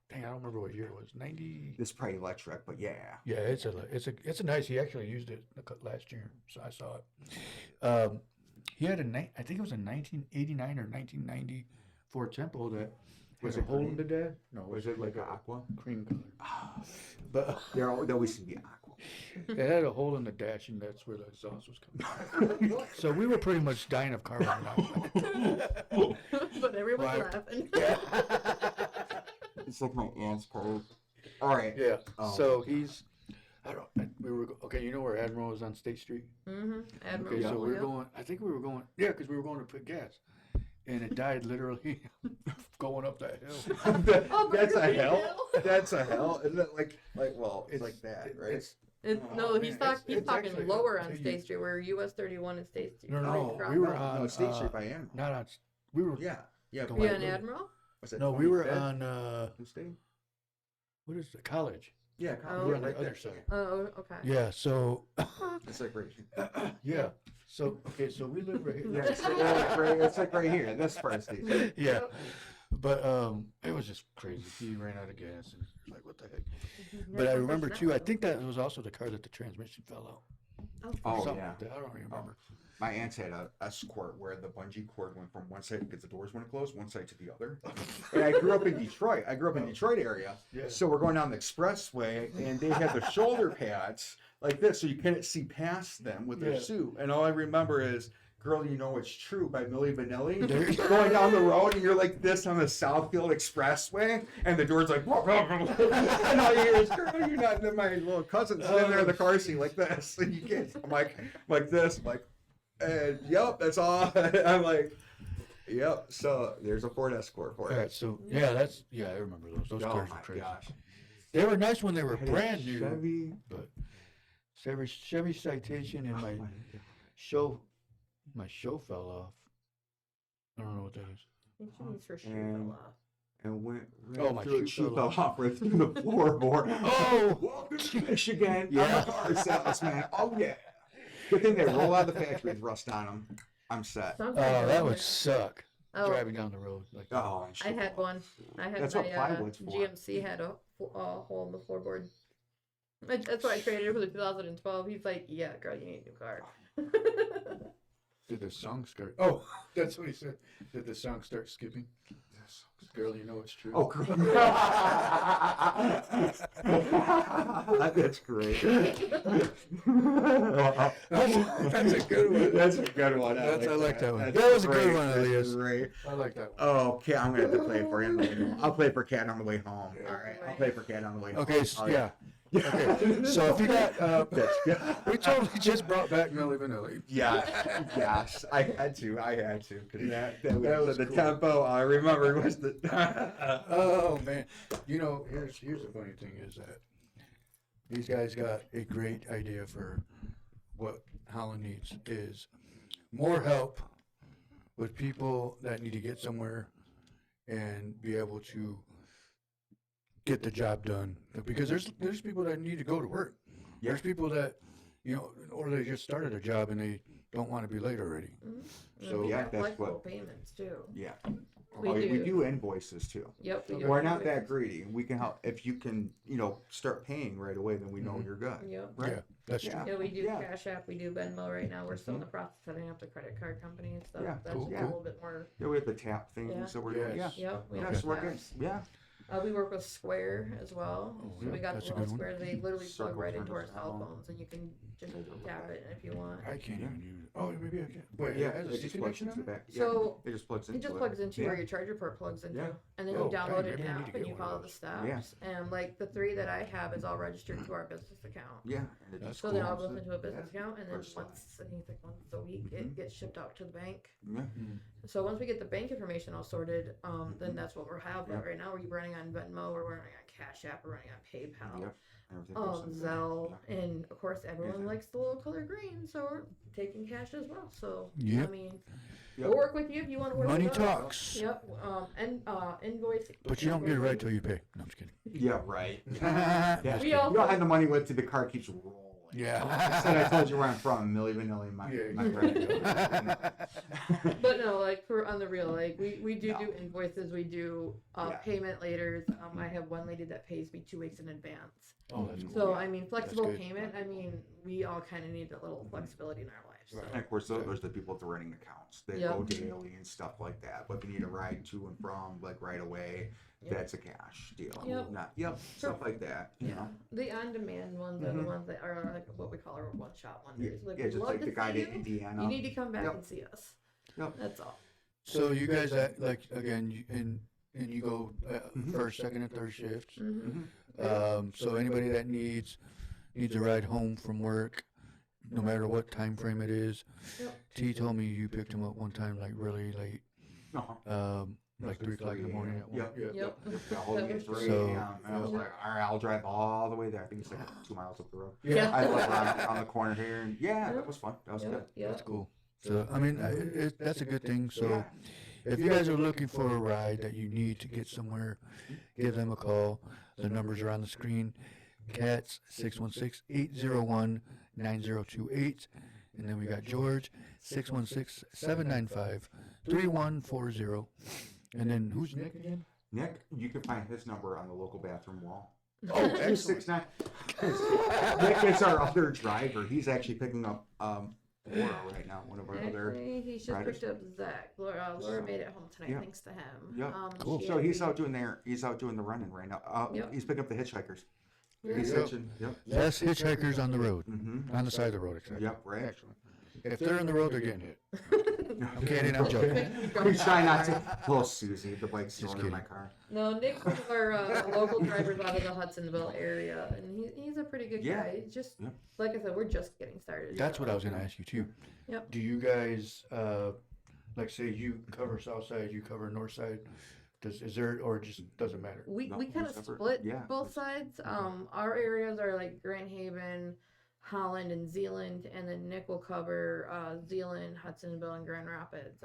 Dang, I don't remember what year it was. 90. This is probably electric, but yeah. Yeah, it's a nice. He actually used it last year, so I saw it. He had I think it was a 1989 or 1990 Ford Tempo that was Was a it hole in green? the dash. No, Was it like an aqua? cream color? Ah, But There always seem to be aqua. it had a hole in the dash, and that's where the exhaust was coming. So we were pretty much dying of carbon monoxide. But everyone's Well, laughing. It's like my aunt's car. All right. Yeah. Oh. So he's. We were okay. You know where Admiral is on State Street. Admiral. Okay, so we were Yep. going. I think we were going. Yeah, because we were going to put gas, and it died literally going up that hill. Oh, That's a Burger hell. King. That's a hell. Isn't it well, it's like that, right? It's, No, Oh, he's man, he's it's talking actually lower up on to State you. Street, where US 31 and State Street. No, right we were across. on. No, State Street by Admiral. Not on. We were. Yeah. Yeah. Go but- You on. on Admiral? Was it No, we were 25th? on. Who stayed? What is the college? Yeah, Oh, we were on right the other there. side. Oh, okay. Yeah. So. It's like right here. Yeah. So okay. So we live right here. Yeah, it's like right here. This part of State Street. Yeah. But it was just crazy. He ran out of gas, and like, what the heck? Mm-hmm. But I remember too. I think that was also the car that the transmission fell out. Oh, Something yeah. like that. I don't remember. My aunt's had a Escort where the bungee cord went from one side because the doors wouldn't close, one side to the other. And I grew up in Detroit. Area. Yeah. So we're going down the expressway, and they had the shoulder pads like this, so you couldn't see past them with their Yeah. suit. And all I remember is "Girl, You Know It's True" by Milli Vanilli. There you Going down the road, and you're like this on the Southfield Expressway, and the door's like, and all you hear is "Girl, You're Not." And then my little cousin's sitting there in the car seat like this, and you can't. I'm like this, I'm like, and yep, that's all. I'm like, yep. So there's a Ford Escort for All right, it. so yeah, I remember those. Those Oh cars were my crazy. gosh. They were nice when they were I had a brand new. Chevy. But Chevy Citation and Oh my my show fell off. I don't know what that is. I think she needs her shoe And- fell off. And went Oh, right my through shoe it, fell fell off right through the floorboard. Oh! Welcome to Michigan. Yeah. I'm a car salesman. Oh yeah. Good thing they roll out of the factory with rust on them. I'm set. Sometimes Oh, I that wonder- would suck. Oh, Driving down the road like that. Oh, and I shit. had one. I had That's my what plywood's for. GMC had a hole in the floorboard. That's why I traded it for the 2012. He's like, "Yeah, girl, you need a new car." Did the song start? Oh, that's what he said. Did the song start skipping? Girl, you know it's true. Oh, cool. That's great. That's a good one. That's a good one. I like that one. That's That was a good great. one, That's Elias. great. I like that one. Oh, okay. I'm gonna have to play it for you on the way home. I'll play for Cat on the way home. Yeah. All right. I'll play for Cat on the way home. Okay, Oh, yeah. Okay, so if you got, That's good. we totally just brought back Milli Vanilli. Yeah, yes, I had to, because that was the cool. tempo. I remember was the. Oh man, you know, here's the funny thing is that these guys got a great idea for what Holland needs is more help with people that need to get somewhere and be able to get the job done, because there's people that need to go to work. There's people that, you know, or they just started a job and they don't want to be late already. Mm-hmm. So- we Yeah, got that's flexible what- payments too. Yeah, We we do. do invoices too. Yep. We do We're not invoices. that greedy. We can help if you can, start paying right away. Then we know Mhm. you're good. Yep. Right? Yeah, that's true. Yeah. Yeah, we do Yeah. Cash App, we do Venmo right now. We're still in the process of setting up the credit card company and stuff. Yeah, That's cool, a cool. little bit more. Yeah, we have the tap thing, Yeah. so we're doing. Yeah, Yes. Yep. We yeah, have so we're good. taps. Yeah, We work with Square as well. Oh, So yeah, we got that's the a little good one. Square. They literally plug Circle right into our turners cell now. phones, and you can just tap it if you want. I can't even use it. Oh, maybe I can. Wait, yeah. it has a It C just plugs connection into on the it? back. So, yeah, it just plugs into It just plugs into yeah. where your charger port plugs into, Yeah. and then Oh, you download dang, an maybe I need to app get and you one of follow the those. steps. And like the 3 that I have is all registered to our business account. Yeah, and it That's just So then cool. I'll plugs go in. into a business account, and then First once I think it's like once a week, Mhm. it gets shipped out to the bank. Yeah. So once we get the bank information all sorted, then Mhm. that's what we're having Yep. right now. We're running on Venmo, we're running on Cash App, we're running on PayPal, Yep. Everything goes in there. Zelle, Yeah. and of course everyone Everything. likes the little color green, so we're taking cash as well. So I Yep. mean, Yep. we'll work with you if you want to work Money with us. talks. Yep. And invoice. But you don't get it right till you pay. No, I'm just kidding. Yeah, right. Yeah. Yeah. We You also- don't have the money with you, the car keeps rolling. Yeah. Said I told you where I'm from, Milli Vanilli, my Yeah, credit. But no, like for on the real, like we do No. do invoices. We do Yeah. payment laters. I have one lady that pays me 2 weeks in advance. Oh, that's cool. So Yeah. I mean, flexible good. payment. I mean, we all kind of need a little flexibility in our lives. So. And of course, there's the people with the running accounts. They Yep. go daily and stuff like that. But if you need a ride to and from, like right away, Yep. that's a cash deal. Yep. Stuff like that. You Yeah, know? the on-demand ones are the Mhm. ones that are like what we call our one-shot Yeah, wonders. Like, yeah, we'd just love like to the guy see in you. Indiana. You need to come back Yep. and see us. Yep. That's all. So you guys, like again, and you go Mhm. first, second, and third shifts. Mm-hmm. So anybody that needs a ride home from work, no matter what time frame it is. Yep. T told me you picked him up one time like really late, Uh-huh. like 3 o'clock in the morning. At Yep. one. Yep. Got hold of me That at was 3 So- a.m. And I was Yep. like, all right, I'll drive all the way there. I think it's like 2 miles up the road. Yeah. I live around the corner here. And yeah, Yep. that was fun. That was good. Yeah. That's cool. So I mean, that's a good thing. So Yeah. if you guys are looking for a ride that you need to get somewhere, give them a call. The numbers are on the screen. Cats 616-801-9028. And then we got George 616-795-3140. And then who's Nick again? Nick, you can find his number on the local bathroom wall. Oh, He's excellent. 6'9". Nick is our other driver. He's actually picking up Laura right now, one of our other. Actually, he's just riders. picked up Zach. Laura made it home tonight, Yeah. thanks to him. Yep. Cool. she So had he's the- out doing the running right now. Yep. He's picking up the hitchhikers. Yeah. He's Yep. hitching. Yep. Less hitchhikers on the road. Mm-hmm. On the side of the road, exactly. Yep. Right. Excellent. If they're in the road, they're getting hit. I'm kidding, I'm joking. He's trying not to. Well, Susie, the bike's Just thrown in my kidding. car. No, Nick's one of our local drivers out of the Hudsonville area, and he's a pretty good Yeah. guy. He's just, Yep. like I said, we're just getting started. That's what I was going to ask you too. Yep. Do you guys, like say you cover south side, you cover north side? Is there, or just doesn't matter? We No, kind of separate. split Yeah. both sides. Our areas are like Grand Haven, Holland, and Zeeland, and then Nick will cover Zeeland, Hudsonville, and Grand Rapids.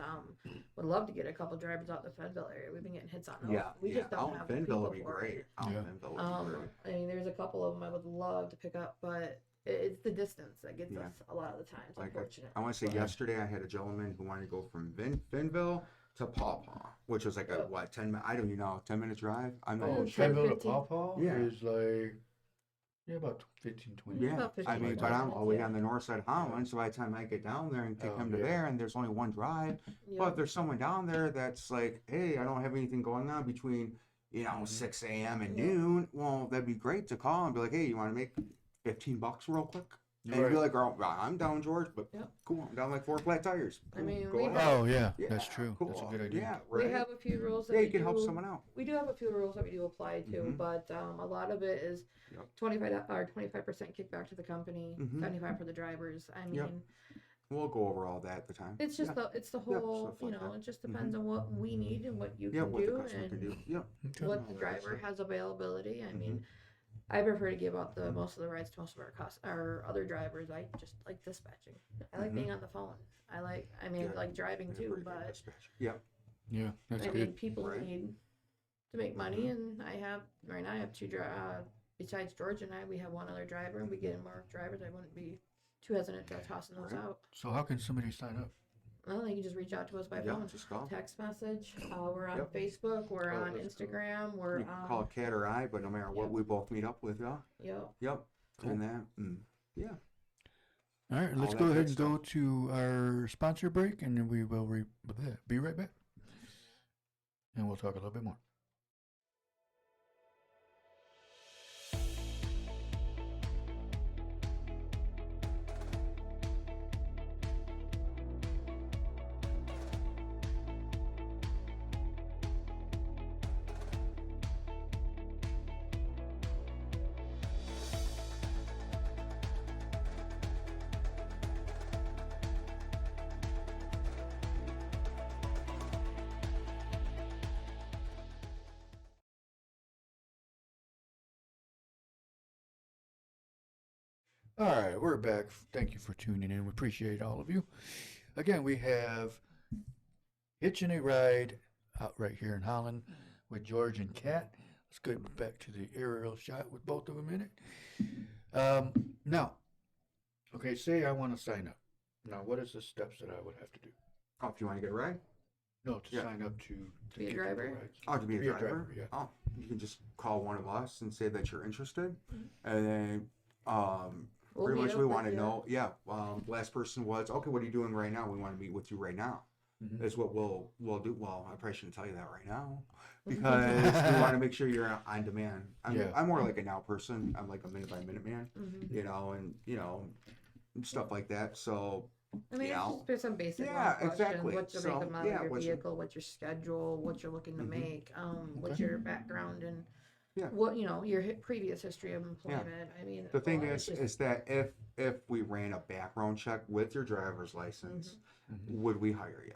Would love to get a couple drivers out the Fenville area. We've been getting hits on those. Yeah. We just don't Out have in the Fenville people would be for great. it. Out in Yeah. Fenville would be great. I mean, there's a couple of them I would love to pick up, but it's the distance that gets Yeah. us a lot of the times, Like unfortunately. I want to say yesterday I had a gentleman who wanted to go from Fenville to Paw Paw, which was like a Oh. what 10 I don't even know 10-minute drive. I'm not Oh, even sure. Fenville to 15. Pawpaw Yeah. is like, about 15, 20. Yeah. Yeah, About I 15 mean, minutes. but I'm all the way Yeah. on the north side of Holland, so by the time I get down there and take Oh, him to yeah. there, and there's only one drive. Yeah. But if there's someone down there that's like, hey, I don't have anything going on between, Mm-hmm. 6 a.m. and Yeah. noon, well, that'd be great to call and be like, hey, you want to make $15 real quick? And you'd Right. be like, oh, I'm down, George, but Yep. cool, I'm down like 4 flat tires. I mean, Go we ahead. have- Oh, yeah, Yeah, that's true. That's a cool. good idea. Yeah, We right. have a few rules that Yeah, we you can help do- someone out. We do have a few rules that we do apply to, Mhm. but a lot of it is Yep. 25% kickback to the company, Mhm. 75 for the drivers. I mean, Yep. We'll go over all that at the time. it's just Yeah. the Yep, whole, stuff like that. it just depends on what we need and what you Yeah, can what the do customer can do. and Yep. Okay. what all the that driver stuff. has availability. I Mm-hmm. mean, I prefer to give out the most of the rides to most of our other drivers. I just like dispatching. I like Mhm. being on the phone. I Yeah. like driving Yeah, too, pretty good but dispatch. Yep. Yeah, that's I mean, good. people Right. need to make money, and I have two besides George and I, we have one other driver, and we get more drivers. I wouldn't be too hesitant to tossing those Right. out. So how can somebody sign up? Well, you can just reach out to us by Yeah, phone, just call. text message. We're on Yep. Facebook, we're Oh, on that's cool. Instagram, we're You can call on. it Cat or I, but no matter what, Yep. we both meet up with you. Yep. Yep. Cool. And that. Yeah. All right, let's All go that ahead good and go to our sponsor break, and then we will be right back. And we'll talk a little bit more. All right, we're back. Thank you for tuning in. We appreciate all of you. Again, we have Hitching a Ride out right here in Holland with George and Kat. Let's go back to the aerial shot with both of them in it. Now, okay, say I want to sign up. Now, what is the steps that I would have to do? Oh, if you want to get a ride? No, to Yeah. sign up to Be a get driver? rides. Oh, to be a Be a driver? driver, yeah. Oh, you can just call one of us and say that you're interested. Mhm. And then, We'll pretty meet much up we with want to you. know. Yeah. Last person was, okay, what are you doing right now? We want to meet with you right now. Mhm. Is what we'll do. Well, I probably shouldn't tell you that right now because we want to make sure you're on demand. Yeah. I'm more like a now person. I'm like a minute by minute man, Mhm. and stuff like that. So I mean, Yeah. it's just some basic Yeah, questions. exactly. What's the So, make and model yeah, of your what's your- vehicle? What's your schedule? What you're looking to Mhm. make? What's Okay. your background and Yeah. what your previous history of employment? I mean, the thing well, is, it's just- is that if we ran a background check with your driver's license, Mm-hmm. Mhm. would we hire you?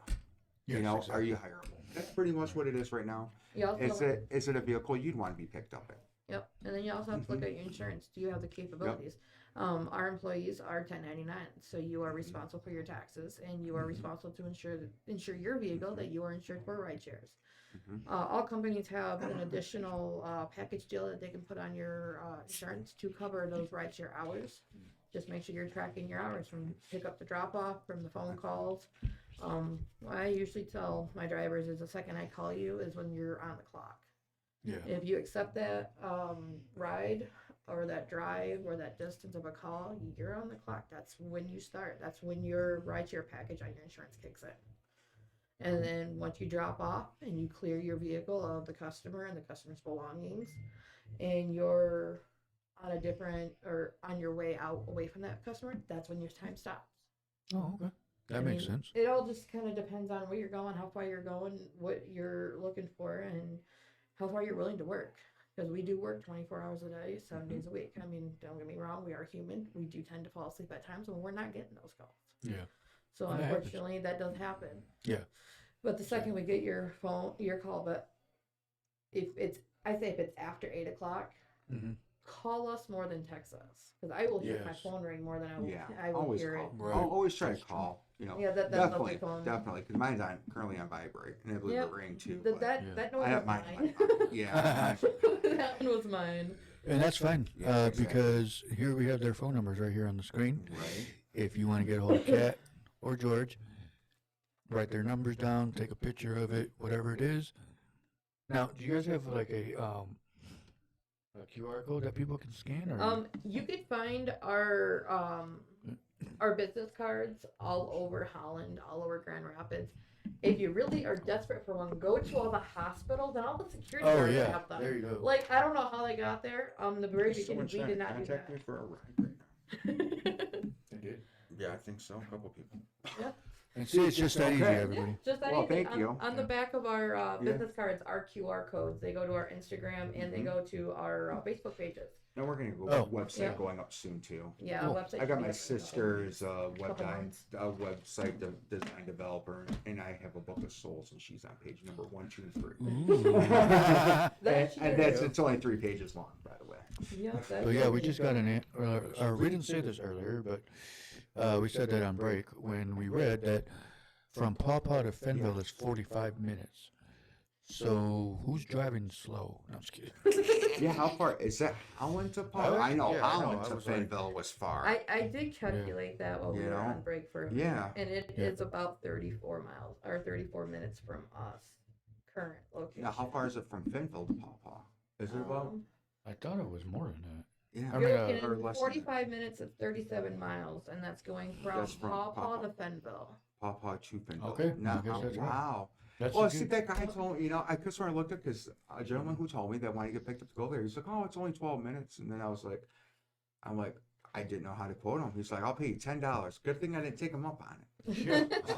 Yes, Are exactly. you hireable? That's pretty much what it is right now. you also Is it a vehicle you'd want to be picked up in? Yep, and then you also have to look at your insurance. Do you have the capabilities? Our employees are 1099, so you are responsible for your taxes, and you are responsible to insure your vehicle that you are insured for ride shares. Mhm. All companies have an additional package deal that they can put on your insurance to cover those ride share hours. Just make sure you're tracking your hours from pick up to drop off, from the phone calls. What I usually tell my drivers is the second I call you is when you're on the clock. Yeah. If you accept that ride or that drive or that distance of a call, you're on the clock. That's when you start. That's when your ride-share package on your insurance kicks in. And then once you drop off and you clear your vehicle of the customer and the customer's belongings, and you're on a different or on your way out away from that customer, that's when your time stops. Oh, okay. That I makes mean, sense. It all just kind of depends on where you're going, how far you're going, what you're looking for, and how far you're willing to work. Because we do work 24 hours a day, 7 days a week. I mean, don't get me wrong, we are human. We do tend to fall asleep at times when we're not getting those calls. Yeah. So And that happens. unfortunately, that does happen. Yeah. But the second we get your call, but if it's after 8 o'clock, Mm-hmm. call us more than text us. Because I will hear my Yes. phone ring more than Yeah, I will always hear call. it. Right. I'll always try to That's true. call. You know, Yeah, that's definitely, the phone. definitely, because mine's currently on vibrate, and I believe Yep. it ring too. That but that noise I have was mine. mine. Yeah, That one was mine. And that's fine, Yeah, exactly. because here we have their phone numbers right here on the screen. right. If you want to get a hold of Kat or George, write their numbers down, take a picture of it, whatever it is. Now, do you guys have like a QR code that people can scan, or? You could find our business cards all over Holland, all over Grand Rapids. If you really are desperate for one, go to all the hospitals and all the security Oh guards yeah, have them. there you go. Like, I don't know how they got there. The very Is someone beginning, we trying did to not do contact me that. for a ride right now? They did. Yeah, I think so. A couple people. And see, it's just that easy, Okay. everybody. Just that Well, easy. thank you. On the back of our Yeah. business cards are QR codes. They go to our Instagram and they Mhm. go to our Facebook pages. And we're gonna go Oh. website Yeah. going up soon too. Yeah, Cool. website. I got should my be up in a couple sister's couple months. website design developer, and I have a book of souls, and she's on page number 1, 2, and 3. Ooh. That And that's it's only 3 pages long, by the way. Yeah, that's So yeah, we really just got we didn't say this earlier, but we said that on break when we read that from Paw Paw to Fenville is 45 minutes. So who's driving slow? No, I'm just kidding. Yeah, how far is that? Holland to Paul? I I know yeah, I know, Holland I to was like- Fenville was far. I did calculate that while we You were know? on break for a Yeah. minute, and it Yeah. is about 34 miles or 34 minutes from us current location. Now, how far is it from Fenville to Paw Paw? Is it about? Um, I thought it was more than that. Yeah. I You're mean, looking or at less than 45 minutes at 37 miles, and that's going from That's from Paw Paw Paw to Fenville. Paw Paw to Fenville. Okay, Now, I guess that's right. wow. That's Well, a see, good- that guy told me, I just when I looked up, because a gentleman who told me that when I get picked up to go there, he's like, oh, it's only 12 minutes. And then I'm like, I didn't know how to quote him. He's like, I'll pay you $10. Good thing I didn't take him up on it. All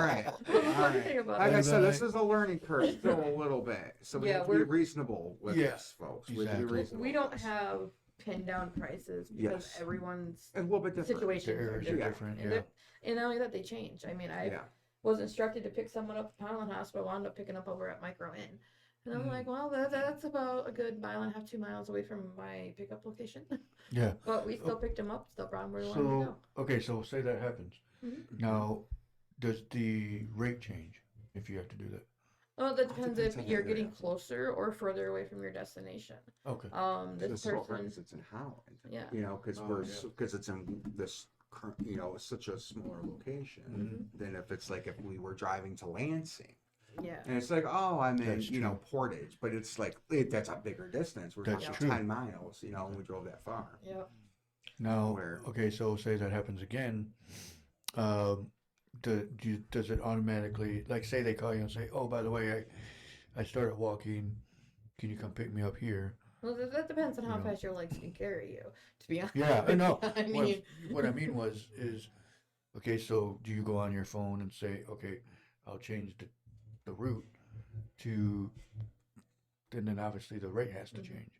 right. Well, the All funny right. thing about Like I it- said, this is a learning curve still a little bit. So we Yeah, have to be we're- reasonable with Yeah, this, folks. We have to exactly. be reasonable. we with don't this. have pinned down prices because Yes. everyone's A little bit different. situations The are areas are different. different, And yeah. and not only that, they change. I mean, I Yeah. was instructed to pick someone up at Holland Hospital, wound up picking up over at Micro Inn. And I'm Mm. like, well, that's about a good mile and a half, 2 miles away from my pickup location. Yeah. But we still picked him up, still brought him where we wanted to So go. okay, so say that happens. Mhm. Now, does the rate change if you have to do that? Well, that depends depends if on you're the getting area. closer or further away from your destination. Okay. This It's so hard person, 'cause it's in Holland. Yeah. Because Oh, because it's in this current, it's such a smaller location. Mhm. Than if it's like if we were driving to Lansing, yeah. and it's like, oh, I'm in, That's true. Portage, but it's like that's a bigger distance. We're That's talking true. 10 miles, and we drove that far. Yep. Now, Where- okay, so say that happens again. Does it automatically, like, say they call you and say, oh, by the way, I started walking. Can you come pick me up here? Well, that depends on how You know. fast your legs can carry you, to be honest. Yeah, I know. I mean, What I mean is, okay, so do you go on your phone and say, okay, I'll change the route to, and then obviously the rate has to change.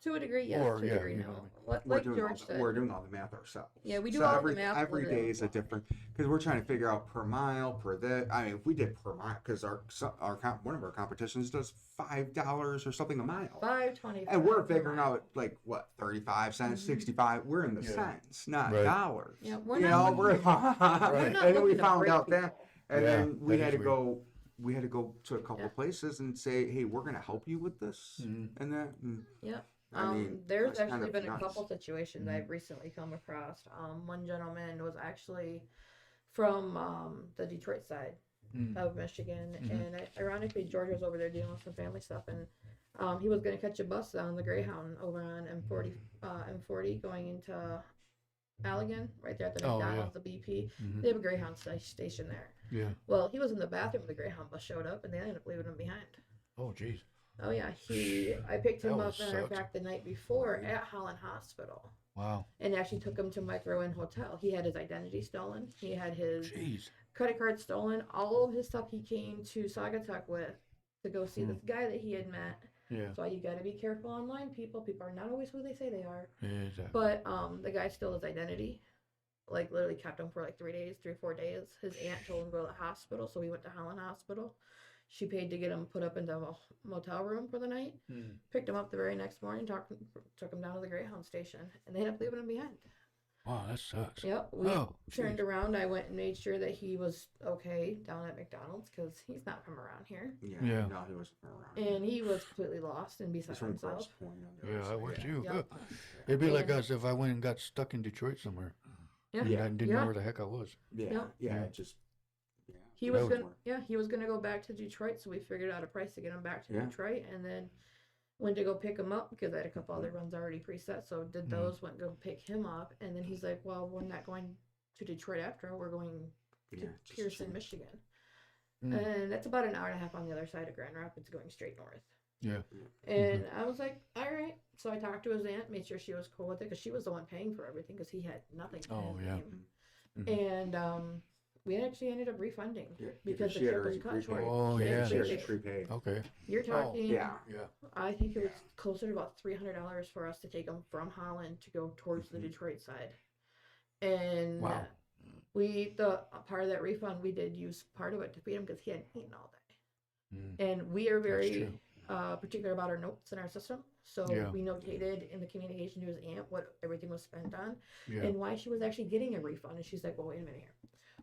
to a degree, yes. Or, to a yeah, degree, you no. know Like George said. We're doing all the math ourselves. Yeah, we do So all the every, math Every within day is a one. different, because we're trying to figure out per mile, per that. I mean, if we did per mile, because one of our competitions does $5 or something a mile. 5.25. And we're per figuring mile. out like what 35 cents, Mhm. 65. We're in the Yeah. cents, not Right. dollars. Yeah, we're you not know, we're looking- We're and not then we looking to found break out that, people. and Yeah, then we that had is to go. We had to go to a couple Yeah. of places and say, "Hey, we're going to help you with this Mhm. and that." And, Yep. I mean, There's that's kind actually of been a nuts. couple situations Mhm. I've recently come across. One gentleman was actually from the Detroit side Mm. of Michigan, Mhm. and ironically, George was over there dealing with some family stuff, and he was going to catch a bus on the Greyhound over on M40 going into Allegan, right there at the Oh, yeah. McDonald's, the BP. Mhm. They have a Greyhound station there. Yeah. Well, he was in the bathroom when the Greyhound bus showed up, and they ended up leaving him behind. Oh, jeez. Oh yeah, I picked him That up, would matter of suck. fact, the night before at Holland Hospital, Wow. and actually took him to Micro Inn Hotel. He had his identity stolen. He had his Jeez. credit card stolen. All of his stuff he came to Saugatuck with to go see this guy that he had met. Yeah. So you got to be careful online, people. People are not always who they say they are. Exactly. But the guy stole his identity. Like literally kept him for like 3 days, 3 or 4 days. His aunt told him to go to the hospital, so we went to Holland Hospital. She paid to get him put up into a motel room for the night. Mm. Picked him up the very next morning, took him down to the Greyhound station, and they ended up leaving him behind. Wow, that sucks. Yep. We Oh, turned jeez. around. I went and made sure that he was okay down at McDonald's because he's not from around here, Yeah. No, he wasn't around. and he was completely lost and beside He's from himself. Grosse Pointe on the other Yeah, I side. would Yeah. too. Yep. It'd be like And- us if I went and got stuck in Detroit somewhere. Yeah. And I didn't Yeah. know where the heck I was. Yeah, Yep. yeah, Yeah. it just, yeah. He That was was gonna, he was gonna go back to Detroit, so we figured out a price to get him back to Yeah. Detroit, and then went to go pick him up because I had a couple other runs already preset. So did those, went to go pick him up, and then he's like, "Well, we're not going to Detroit after all. We're going to Yeah, just Pearson, change. Michigan, Mm. and that's about an hour and a half on the other side of Grand Rapids, going straight north." Yeah. And I was like, "All right." So I talked to his aunt, made sure she was cool with it because she was the one paying for everything because he had nothing. To Oh, his yeah. name. Mhm. And we actually ended up refunding Yeah, because the she had trip was already cut prepaid. short. Oh, She had yeah, She prepaid. already prepaid. Okay. You're talking, Yeah. Yeah. I think it was closer to about $300 for us to take him from Holland to go towards the Mhm. Detroit side. And Wow. the part of that refund, we did use part of it to feed him because he hadn't eaten all day. Mm. And we are very true. particular about our notes in our system. So Yeah. we notated in the communication to his aunt what everything was spent on Yeah. and why she was actually getting a refund. And she's like, "Well, wait a minute here.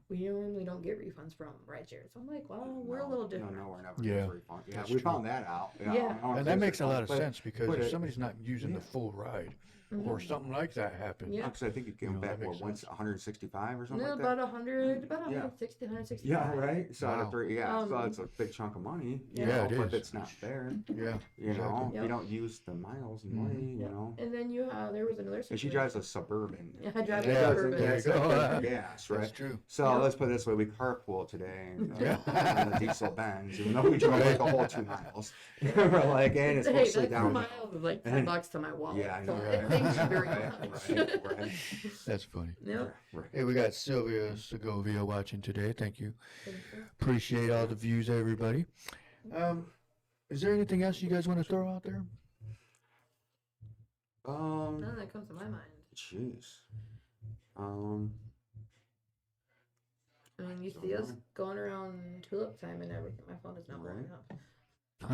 We normally don't get refunds from rideshare." So I'm like, "Well, we're a little different." No, we're never Yeah. yeah. refund. Yeah, That's we true. found that out. Yeah. I don't know And if that it's makes a lot of but- sense because but if it- somebody's not using the yeah. full ride Mhm. or something like that happens. Yeah. Actually, I think it came You know, that back, makes once sense. 165 or something No, like about that? 100, about Yeah. 160, 165. Yeah, right? So out Wow. of 3, so Um, it's a big chunk of money, Yeah, know, it but is. it's not there. Yeah. You know, Exactly. Yep. you don't use the miles and Mhm. money, you Yep. know. And then there was another And she situation. drives a Suburban. Yeah, I drive a Yeah, Suburban. there you go. Gas, That's right? true. So Yeah. let's put it this way: we carpool today, Yeah. in the diesel Benz, even though we drove like a whole 2 miles. We're like, and it's Hey, mostly that 2 down. miles is like And- $10 to my wallet. Yeah, I so know. it thanks you very Right, much. right. That's funny. Yep. Right. Hey, we got Sylvia Segovia watching today. Thank you. Thank you. Appreciate all the views, everybody. Is there anything else you guys want to throw out there? None that comes to my mind. Jeez. I mean, you Don't see us know. going around tulip time and everything. My phone is not blowing Right. up.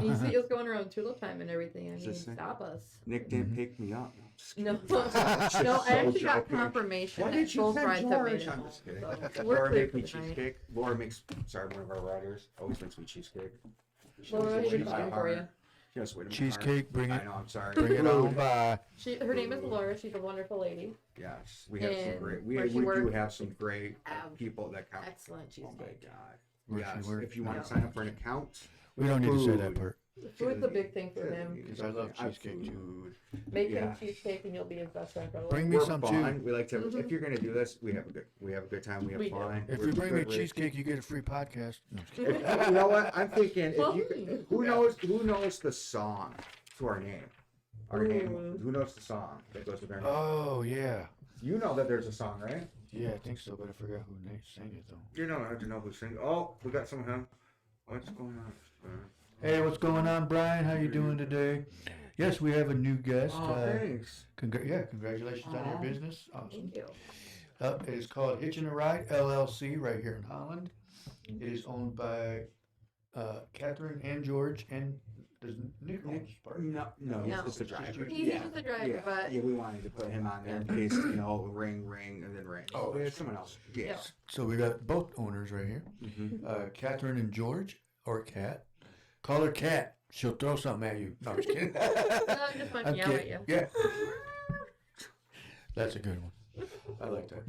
You see us going around tulip time and everything. I Is mean, this it? stop us. Nick didn't Mhm. pick me up. No, I'm just No, kidding. no, I So actually got joking. confirmation Why that did you both send rides have made George? it I'm home. just kidding. So we're Laura clear make for me the night. cheesecake. Laura makes, sorry, one of our riders always makes me cheesecake. She Laura, knows she's wait in my fine for car. you. She knows wait in my car. Cheesecake, bring I it. know, I'm sorry. Bring it on by. Her name is Laura. She's a wonderful lady. Yes, we have some And great, where we she do works, have some great ab- people that come. Excellent Oh my cheesecake. God. Where she Yes, works. if you want Yeah. to sign up for an account. We don't need to say that Food. part. The food's a big thing for him. Because I love cheesecake, too. Food. Make Yeah. him cheesecake and you'll be his best friend for life. Bring me We're some fun. too. We like to. Mhm. If you're gonna do this, we have a good time. We have We do. fun. If We're you bring me good with- cheesecake, you get a free podcast. No, I'm just kidding. You know what? I'm thinking. If Well, you, who knows the song to our name? Our name. Ooh. Who knows the song that goes with our name? Oh, yeah. You know that there's a song, right? Yeah, I think so, but I forgot who sang it, though. You don't have to know who sings. Oh, we got some of him. What's going on? Hey, what's going on, Brian? How you doing today? Yes, we have a new guest. Oh, thanks. Congratulations on your Aw. business. Awesome. Thank you. It is called Hitch and a Ride LLC right here in Holland. It is owned by Kathryn and George, and does Nick own this part? No, No. he's just a driver. He's just a driver, but Yeah, we wanted to put him on there in case, ring, and then ring. Oh, we had someone else. Yes. So we got both owners right here, Mm-hmm. Kathryn and George, or Kat. Call her Kat. She'll throw something at you. No, I'm just kidding. no, I just want to I'm yell at kidding. you. Yeah. That's a good one. I like that.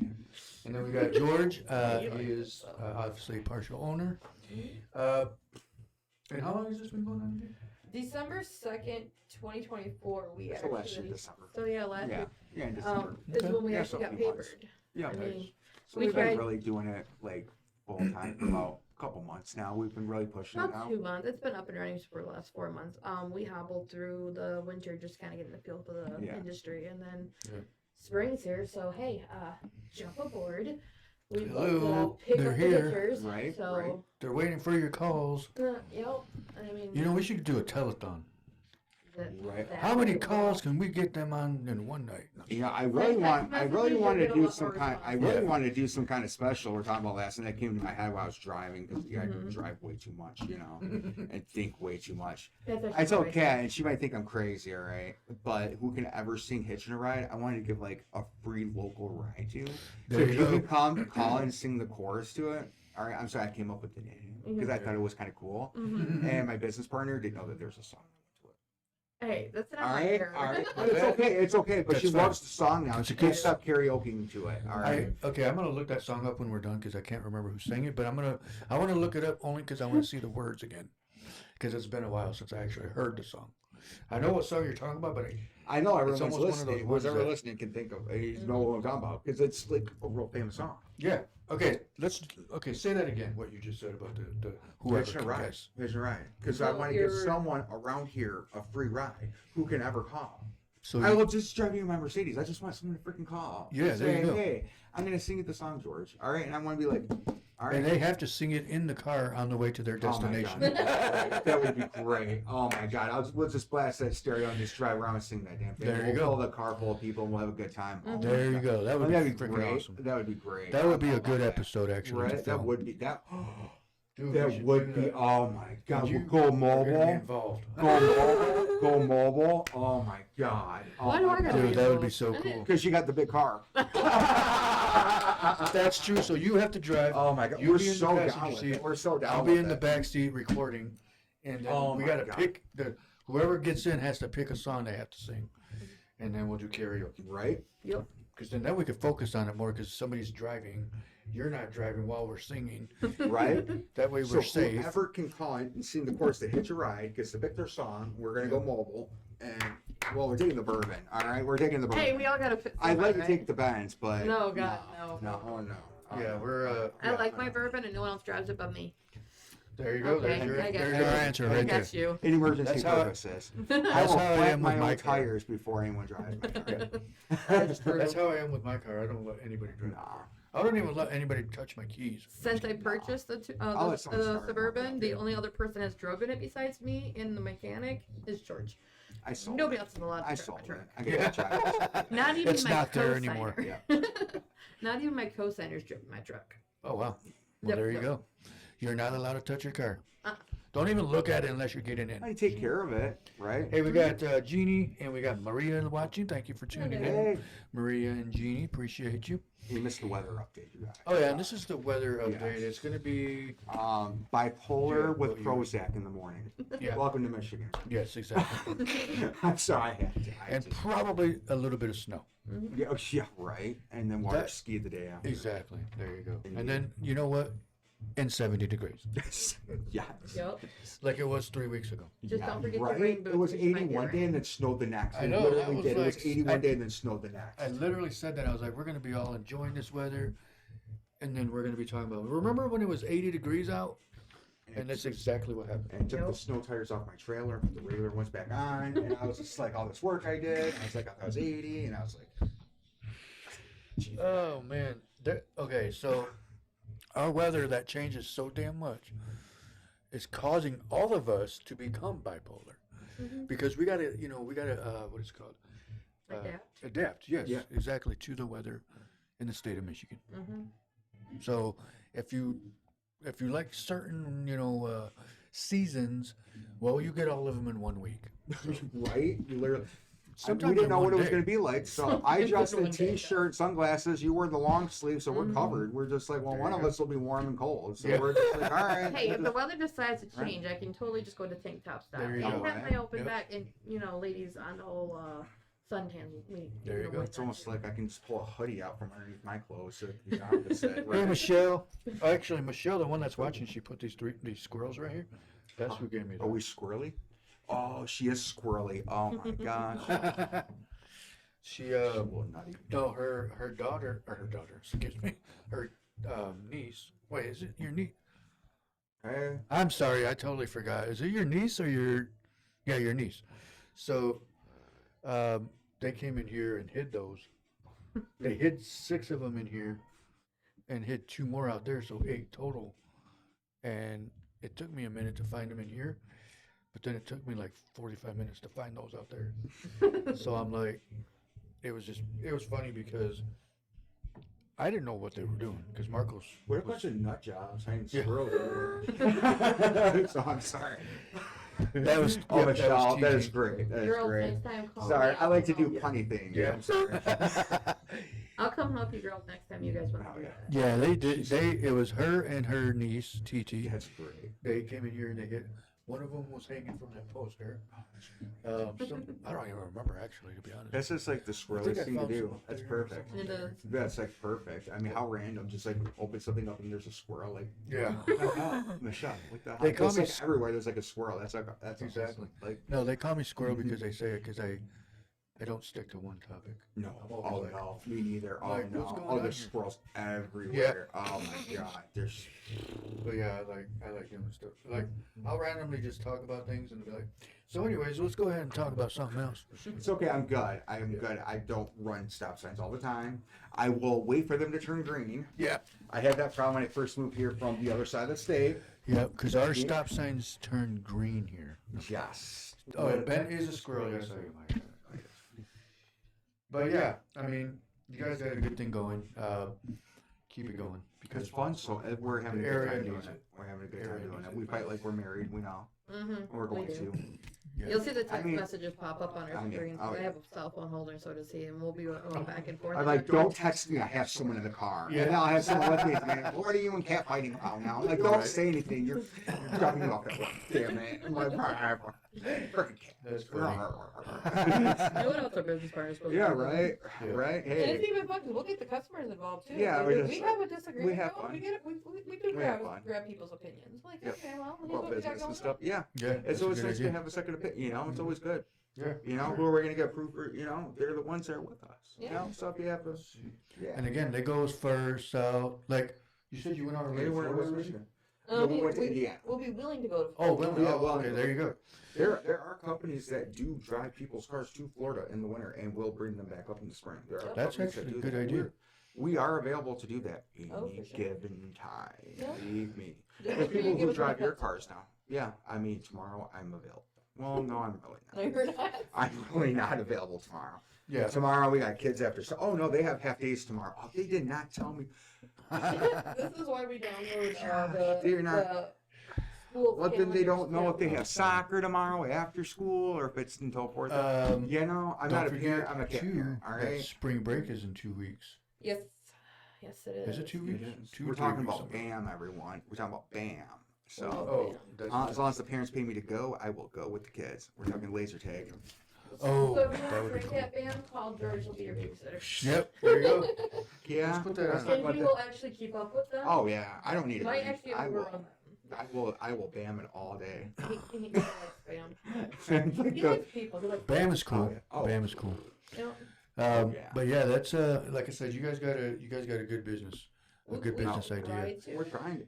And then we got George. He is obviously partial owner. And how long has this been going on? December 2nd, 2024, we So actually. last year, December. So yeah, last Yeah, year. yeah, in December. Is when we Yeah, actually so got a few months. papered. Yeah, I mean, so we we've been tried- really doing it like full time for about a couple months now. We've been really pushing it about out. 2 months. It's been up and running for the last 4 months. We hobbled through the winter, just kind of getting the feel for the Yeah. industry, and then Yeah. spring's here. So hey, jump aboard. We Hello, pick they're up here. the pictures. Right, So, right. They're waiting for your calls. Yep. I mean, You know, we should do a telethon. Right. that How many would be calls cool. can we get them on in one night? Yeah, I Like really text want messages, to you'll get a do lot some more kind. I response. really Yeah. want to do some kind of special. We're talking about last, and that came to my head while I was driving because I Mhm. drive way too much, you know, and think way too much. That's actually It's what I okay, said. and she might think I'm crazy, all right. But who can ever sing Hitch and a Ride? I wanted to give like a free local ride to. So There if you you go. can come, call, and sing the chorus to it. All right, I'm sorry, I came up with the name because I thought it was kind of cool. Mhm. And my business partner didn't know that there's a song to it. Hey, that's not All my right, error. all right. But it's okay, it's okay. But That's she fine. loves the song now. That's She a can't good- stop karaokeing to it. All right. Okay, I'm gonna look that song up when we're done because I can't remember who sang it. But I want to look it up only because I want to see the words again, because it's been a while since I actually heard the song. I know what song you're talking about, but I know It's everyone's almost one of listening. those Who's ones ever that- listening can think of, you know what I'm talking about, because it's like a real famous song. yeah. Okay, say that again. What you just said about the whoever Hitch and a can Ride. guess. Hitch and a Ride. Because I So want to give you're- someone around here a free ride who can ever call. So I you- will just drive you in my Mercedes. I just want someone to freaking call. Yeah, Just there you say, go. Hey, I'm going to sing you the song, George. All right. And I want to be like, all right. and they have to sing it in the car on the way to their Oh my destination. God, that would be great. Oh my God. We'll just blast that stereo and just drive around and sing that damn thing. There you We'll go. fill the car full of people and we'll have a good time. Oh my There you God. go. That would That'd be be freaking great. awesome. That would be great. That would be I a love good that. episode actually. to Right? That film. would be that. Dude, we That should would do be. that. Oh my God. Would you- We'll go We're gonna be mobile. involved. Go mobile. Go mobile. Oh my God. Why do I gotta Dude, be that would be involved? so cool. Because you got the big car. That's true. So you have to drive. Oh my God. You We're be in the so down passenger with seat. it. We're so down I'll with be in the it. back seat recording, and then Oh we my gotta God. pick whoever gets in has to pick a song they have to sing, and then we'll do karaoke. Right? Yep. Because then we could focus on it more. Because somebody's driving, you're not driving while we're singing. Right? That way So we're safe. whoever can call in and sing the chorus to Hitch a Ride gets to pick their song. We're gonna go mobile, and well, we're taking the bourbon. All right, we're taking the bourbon. Hey, we all gotta fit. I'd like to right? take the Benz, but No, God, no. no, oh no. Oh, Yeah, no. we're. I like my bourbon, and no one else drives it but me. There you go. Okay, There's I got there's you. your answer I right there. got you. In emergency That's how I- purposes. I That's will how I plant am my with my own car. tires before anyone drives my car. That's true. That's how I am with my car. I don't let anybody drive. Nah. I don't even let anybody touch my keys. Since I purchased I'll let someone start it. Suburban, the only other person that's driven it besides me and the mechanic is George. I sold Nobody it. else is allowed to I drive sold my it. truck. I get that child. Not even It's my not there co-signer. anymore. Yeah. Not even my co-signer's driven my truck. Oh wow. Well, Yep, there you yep. go. You're not allowed to touch your car. Uh. Don't even look at it unless you're getting in. I take care of it, right? Hey, we got Jeannie and we got Maria watching. Thank you for tuning in. Hey, Maria and Jeannie, appreciate you. you missed the weather update, you guys. Oh yeah, and this is the weather Yes. update. It's gonna be Bipolar Yeah, with well, you- Prozac in the morning. yeah, Welcome to Michigan. yes, exactly, I'm sorry, I had to. I had and to. probably a little bit of snow. Yeah, oh, yeah, right. And then water That- ski the day after. Exactly. There you go. And then you know what? And 70 degrees, yes. Yep. like it was 3 weeks ago. Just don't forget your right? rain boots It was because you might 80 get one day rain. and then snowed the next. I It know, literally that was did. It was like- 80 one day and then snowed the next. I literally said that. I was like, we're gonna be all enjoying this weather, and then we're gonna be talking about. Remember when it was 80 degrees out? And that's exactly what happened. And took Yep. the snow tires off my trailer, put the regular ones back on, and I was just like, all this work I did. I was like, I thought it was 80, and I was like, geez. Oh man. Okay, so our weather that changes so damn much is causing all of us to become bipolar Mhm. because we gotta, what is it called? Adapt. Adapt. Yes, Yeah. exactly, to the weather in the state of Michigan. Mhm. So if you like certain seasons, well, you get all of them in 1 week. Right? You literally. Sometimes We didn't in know one what it was day. going to be like, so Sometimes I in just one a day, t-shirt, sunglasses. You wore the long sleeve, so we're Mhm. covered. We're just like, well, There one you of go. us will be warm and cold, so Yeah. we're just like, all right. Hey, we'll if the just- weather decides to Right. change, I can totally just go to tank top style. There you I go. have my open Yep. back, and ladies on the whole suntans. There you go. It's almost like I can just pull a hoodie out from underneath my clothes so the opposite. Hey, Right? Michelle. Actually, Michelle, the one that's watching, she put these squirrels right here. That's who gave me Are we squirrely? Oh, she is squirrely. Oh my gosh. that. She, A little nutty. no, her daughter, excuse me, her niece. Wait, is it your niece? Hey. I'm sorry, I totally forgot. Is it your niece or your niece? So, they came in here and hid those. They hid 6 of them in here and hid 2 more out there, so 8 total. And it took me a minute to find them in here, but then it took me like 45 minutes to find those out there. So I'm like, it was funny because I didn't know what they were doing because Marcos What a was, bunch of nut jobs hanging Yeah. squirrels everywhere. So I'm sorry. that was, Oh, yeah, Michelle, that is TT. great. That is Girls, great. next time call Sorry, me. I like to I'll do help you. funny things. Yeah. I'm sorry. I'll come help you girls next time you guys want Oh, to do yeah. that. Yeah, they did. It was her and her niece, TT. That's great. They came in here and they hit. One of them was hanging from that post there. I don't even remember actually, to be honest. That's just like the think squirreliest I thing to found do. some up That's there or perfect. It is. That's like perfect. I mean, how random. Just like open something up and there's a squirrel. Like, Yeah. Michelle, what the hell? They call It's me like everywhere. There's like a squirrel. That's Exactly. awesome. Like, No, they call me squirrel because they say it because I don't stick to one topic. no. I'm always Oh like- no, me neither. Oh Like, no. what's going Oh, on there's here? squirrels everywhere. Oh my god. There's. But yeah, I like doing stuff. Like I'll randomly just talk about things and be like, so anyways, let's go ahead and talk about something else. It's okay. I'm good. I am good. I don't run stop signs all the time. I will wait for them to turn green. Yeah. I had that problem when I first moved here from the other side of the state. Yeah, because our stop signs turn green here. Yes. Oh, Ben is a squirrel. Yes, I am. But yeah, I mean, you guys got a good thing going. Keep it going because It's fun, so we're having a The good area time doing needs it. it. We're having a good Area time doing needs it. it. We fight like we're married, we know. Mm-hmm. We're going to. yeah. You'll see the text mean- messages pop up on our I mean, screen. oh, I yeah. have a cell phone holder, so to see, and we'll be going back and forth. I'm like, don't text me, I have someone in the car. Yeah. And I'll have someone with me. Man, what are you and Cat fighting about now? I'm like, don't Right. say anything. You're driving me off that way. Damn it. I'm like, freaking cat. That's funny. No one else our business partner is supposed Yeah, to do that. right? Yeah. Right? And it's Hey. even fun because we'll get the customers involved too. Yeah, Like, we if just- we have a disagreement. we have no, fun. We do We have fun. grab people's opinions. Like, Yep. okay, well, here's About what we got business going and stuff. Yeah. Yeah, It's that's a always good nice to idea. have a second opinion. You know, it's always good. Yeah. You know, who are we going to get approved for? You know, they're the ones that are with us. You Yeah. know, so if you have to. Yeah. And again, they go first, south. Like you said, you went on a They lake. weren't Florida West or Michigan. on. No, we went to Indiana. We'll be willing to go to. Oh, well, Yeah, oh, well, okay, there you go. There are companies that do drive people's cars to Florida in the winter and will bring them back up in the spring. There are That's companies that actually a do good that. idea. We are available to do that any Oh, for sure. given time. Yeah. Believe me. Just There's make sure you people give who us drive a your heads up. cars now. Yeah, I mean tomorrow I'm available. Well, no, I'm really No, not. you're not. I'm really not available tomorrow. Yeah. Tomorrow we got kids after. So, oh no, they have half days tomorrow. Oh, they did not tell me. This is why we download They're not- the school. Well, then they calendars don't know if they too. have soccer tomorrow after school or if it's until 4. You know, I'm don't not a forget parent. I'm a cat too, parent. All that right. spring break is in 2 weeks. Yes, yes, it is. Is it 2 weeks? It is. 2 We're or 3 talking weeks about somewhere. BAM, everyone. We're talking about BAM. So, Oh, that's as long as the parents pay me to go, I will go with the kids. We're talking laser tag. oh, So if you that want would to be bring cool. that band, call George. He'll be your babysitter. Yep, there you go. Yeah. Let's put that let's on. talk And about he that. will actually keep up with them. Oh yeah, I don't need He it. might actually I overrun will. them. I will BAM it all day. He likes Bam. Like He the- likes people. He likes Bam is cool. Oh, yeah. Oh. Bam is cool. You know, Yeah. But yeah, that's like I said, you guys got a good business, a good we business try idea. to.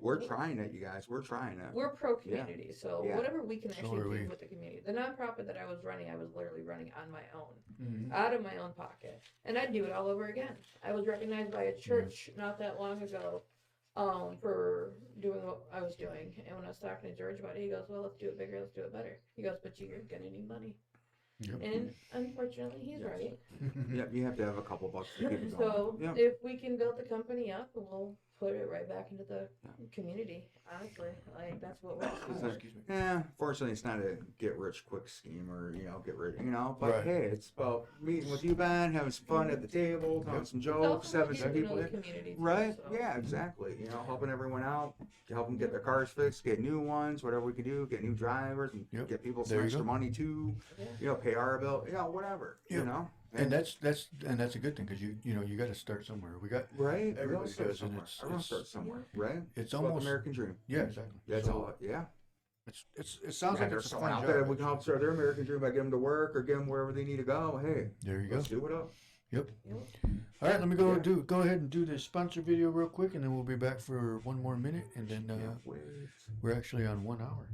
We're trying it, you guys. We're trying it. We're pro community, so Yeah. whatever we can So actually are do we. with the community. The nonprofit that I was running, I was literally running on my own, Mhm. out of my own pocket, and I'd do it all over again. I was recognized by a church not that long ago, for doing what I was doing, and when I was talking to George about it, he goes, "Well, let's do it bigger, let's do it better." He goes, "But you're gonna need money," Yep. and unfortunately, he's Yes. right. Yeah, you have to have a couple bucks to keep it going. So Yeah. if we can build the company up, we'll put it right back into the community. Honestly, like that's what we're. It's Oh, like, excuse me. yeah, fortunately, it's not a get rich quick scheme or get rid. But Right. hey, it's about meeting with you, Ben, having some fun at the table, telling some jokes, having some people the there. community. too, Right? so. Yeah, exactly. Helping everyone out, helping get their cars fixed, get new ones, whatever we can do, get new drivers, and Yep. get people some There you extra go. money too. Yeah. Pay our bill. Whatever. Yep. And that's a good thing because you got to start somewhere. We got right. everybody Everyone starts does, and somewhere. it's- Everyone it's- starts somewhere, right? it's About the almost American dream. yeah, exactly. That's So all. Yeah. it sounds like there's it's a someone fun out job. there we can actually. help start their American dream by getting them to work or get them wherever they need to go. Hey, There you go. let's do it up. Yep. Yep. All right, let me go Yeah. go ahead and do the sponsor video real quick, and then we'll be back for one more minute, and then Can't wait. we're actually on 1 hour.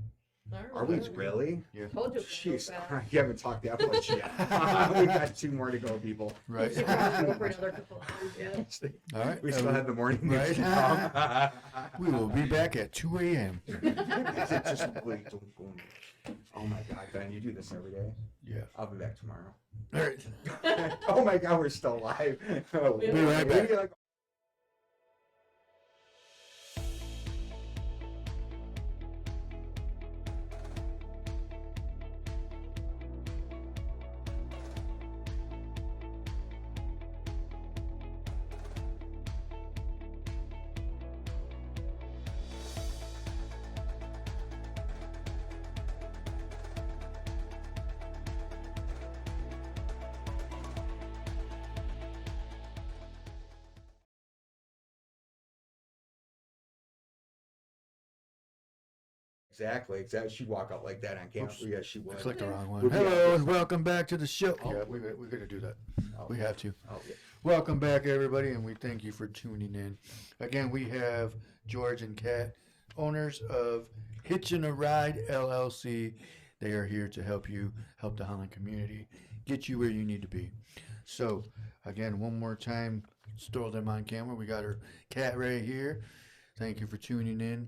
Are we really? Yeah. Told you. it was Jeez, so fast. you haven't talked that much yet. We got 2 more to go, people. Right. You can go for another couple hours, yeah. All right. We still have the morning right. news to come. We will be back at 2 a.m. Just wait, don't go. Oh my God, Ben, you do this every day. Yeah. I'll be back tomorrow. All right. Oh my God, we're still live. Oh, Be right back. like, Exactly. She'd walk out like that on camera. Oops. Yeah, she would. Click the wrong one. We'll be Hello out. and welcome back to the show. Oh. Yeah, we're going to do that. Oh, We have to. Oh, yeah. Welcome back, everybody, and we thank you for tuning in. Again, we have George and Kat, owners of Hitch and a Ride LLC. They are here to help the Holland community, get you where you need to be. So, again, one more time, let's throw them on camera. We got her Kat right here. Thank you for tuning in.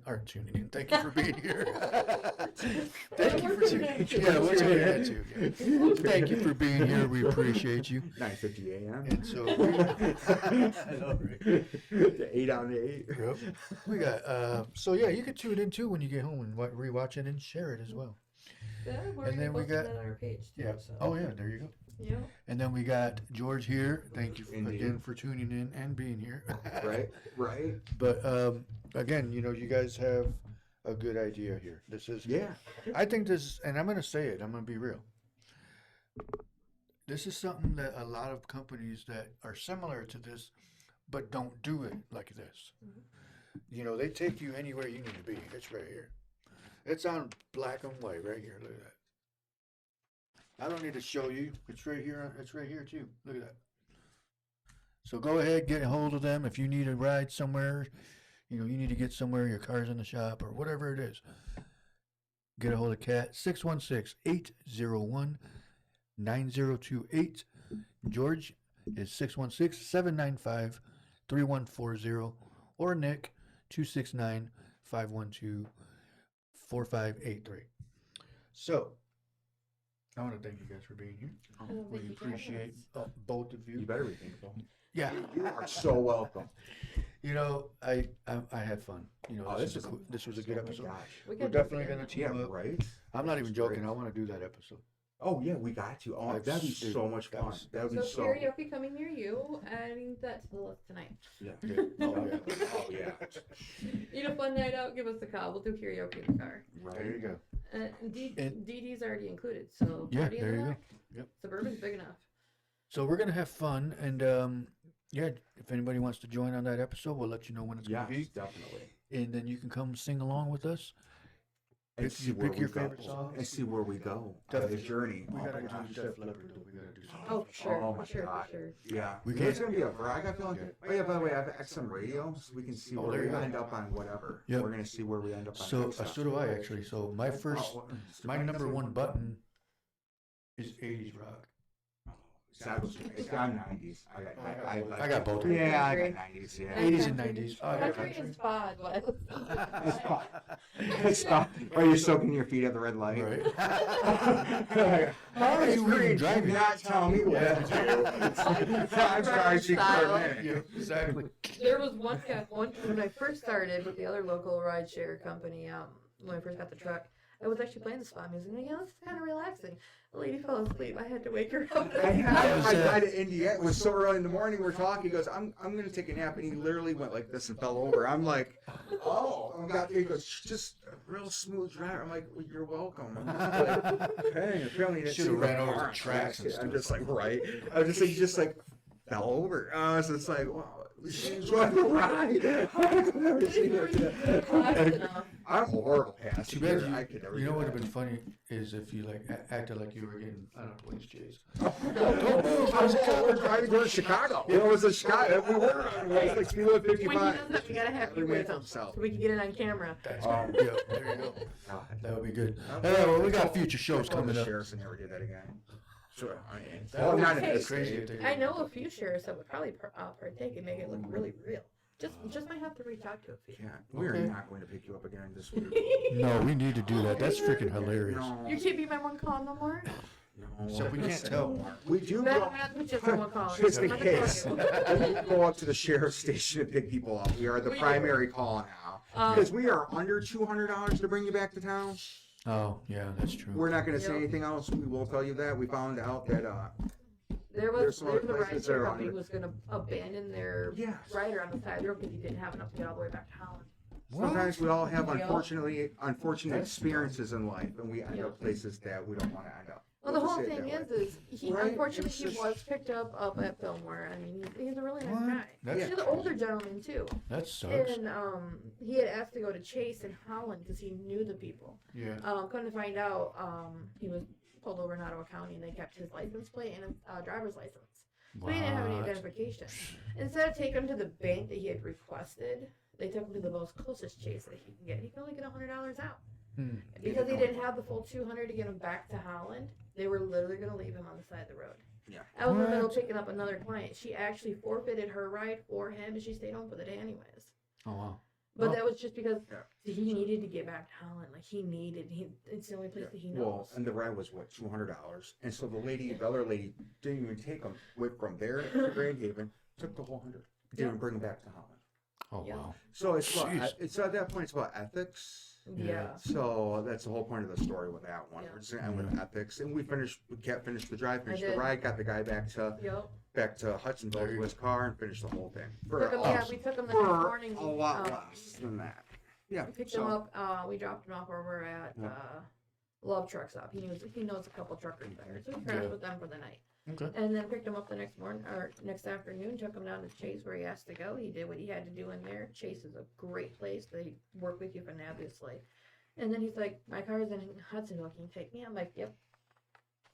Thank you for being here. Thank you for tuning in. Yeah, we'll tune in too. Yeah. Thank you for being here. We appreciate you. 9:50 a.m. And so I know, right? The 8 on the 8. Yep. We got so yeah, you can tune in too when you get home and rewatch it and share it as well. Yeah, we're And then we posting got- that on our page too. Yeah. So. Oh yeah, there you go. Yeah. And then we got George here. Thank you Indeed. again for tuning in and being here. Right, right. But again, you guys have a good idea here. This is Yeah. I think this, and I'm going to say it, I'm going to be real. This is something that a lot of companies that are similar to this, but don't do it like this. They take you anywhere you need to be. It's right here. It's on black and white right here. Look at that. I don't need to show you. It's right here. It's right here too. Look at that. So go ahead, get a hold of them. If you need a ride somewhere, you need to get somewhere, your car's in the shop or whatever it is. Get a hold of Kat, 616-801-9028. George is 616-795-3140. Or Nick, 269-512-4583. So, I want to thank you guys for being here. thank you We for having appreciate us. both of You you. better be thankful. Yeah. You are so welcome. I had fun. Oh, This was a good oh my episode. gosh. We We're can definitely going to Yeah, team up. right? I'm not even That's joking. great. I want to do that episode. Oh, yeah, we got to. Oh, that'd be Dude, so much that fun. was- That would So be so. karaoke coming near you, adding that to the list tonight. Yeah. Oh, yeah. Oh, yeah. Need a fun night out? Give us a call. We'll do karaoke in the car. There you Right. go. And- DD's already included, so Yeah, party in there the you go. back. Yep. Suburban's big enough. So we're going to have fun. And yeah, if anybody wants to join on that episode, we'll let you know when it's going to Yes, be. definitely. And then you can come sing along with us. And Pick- you where pick we your go. favorite song. And see where we go. On the Definitely. journey. We Oh got my to gosh. do Def Leppard, though. We got to do something. Oh, for sure. Oh for my sure, God. for sure. Yeah. We It's can't- going to be a variety. I feel like. Oh, yeah, by the way, I have XM radio, so we can see Oh, where there we you go. end up on whatever. Yep. We're going to see where we end up on. So, next so do I actually. So my first, my number one button is 80s rock. It's got 90s. I got both. Yeah, I Agree. got 90s. Yeah. 80s and 90s. Oh, I got Country country. and spod. What? It's not. Or you're soaking your feet at the red light. Right. How are you even driving? Not tell me what to do. I'm sorry, she Style. Yeah, exactly. There was one when I first started with the other local rideshare company. When I first got the truck, I was actually playing the spot music. And yeah, it's kind of relaxing. The lady fell asleep. I had to wake her up. I had my was, guy to India. It was so early in the morning. We're talking. He goes, "I'm going to take a nap," and he literally went like this and fell over. I'm like, "Oh, I got there. He goes, just a real smooth driver. I'm like, well, you're welcome. I'm just like, okay. Apparently, he Should've ran over the tracks and I'm stuff. just like, right. I was just like, he just like fell over. So it's like, wow. Enjoy the ride. I've never seen that. I'm a horrible Too passenger. bad I could never. you know do what would that. have been funny is if you like acted like you were getting, I don't know, police chased. I was driving towards Chicago. You know, it was in Chicago. We were on it was like speed limit When he 55. does that, we gotta have you Every man with for him himself. so we can get it on camera. That's Um, yeah, there you go. That would be good. Well, we got future shows coming the up. sheriffs and never did that again. Sure. I mean, That well, would not be at this crazy stage. if they did. I know a few sheriffs that would probably partake and make it look really real. Just might have to reach out to a few. Yeah, we're Okay. not going to pick you up again this week. No, we need to do that. That's freaking hilarious. No, You can't be my one call no more. no. So we can't tell. We do That go. that's just one call. Just in I'm gonna call case, you. we go up to the sheriff's station to pick people up. We are the We do. primary call now because we are under $200 to bring you back to town. Oh, yeah, that's true. We're not going to say Yep. anything else. We will tell you that we found out that There There's was some other a places that rideshare are company under- was gonna abandon their Yes. rider on the side of the road because he didn't have enough to get all the way back to Holland. sometimes we all have Yeah. unfortunate experiences in life, and we end Yeah. up places that we don't want to end up. Well, the We'll whole just say it thing that is way. he Right? unfortunately It's he just- was picked up at Fillmore. I mean, he's a really nice What? guy. That's- He's an older gentleman too, That sucks. and he had asked to go to Chase in Holland because he knew the people. Yeah. Come to find out, he was pulled over in Ottawa County and they kept his license plate and his driver's license. So he didn't have any What? identification. Instead of taking him to the bank that he had requested, they took him to the most closest Chase that he can get. He could only get $100 out. Hmm. Because he didn't have the full 200 to get him back to Holland, they were literally going to leave him on the side of the road. Yeah. I was in the middle What? picking up another client. She actually forfeited her ride for him and she stayed home for the day anyways. Oh, wow. But Oh. that was just because Yeah. he needed to get back to Holland. Like it's the only place that he knows. Well, and the ride was what, $200, and so the other lady didn't even take him. Went from there to Grand Haven, took the whole 100, didn't Yeah. bring him back to Holland. Oh, Yeah. wow. So it's Jeez. at that point it's about ethics. Yeah. So that's the whole point of the story with that one. Yeah. We're just gonna end with ethics, and we Kat finished the drive, finished the did. ride, got the guy back to Yep. Hudsonville There to you his car, and finished the whole thing. Took him, yeah, we took him the next morning. a lot less than that. Yeah. We picked so, him up. We dropped him off over at Love Truck Stop. He knows a couple truckers there, so we crashed Yeah. with them for the night. Okay. And then picked him up the next morning or next afternoon. Took him down to Chase where he has to go. He did what he had to do in there. Chase is a great place. They work with you fabulously. And then he's like, "My car's in Hudsonville. Can you take me?" I'm like, "Yep."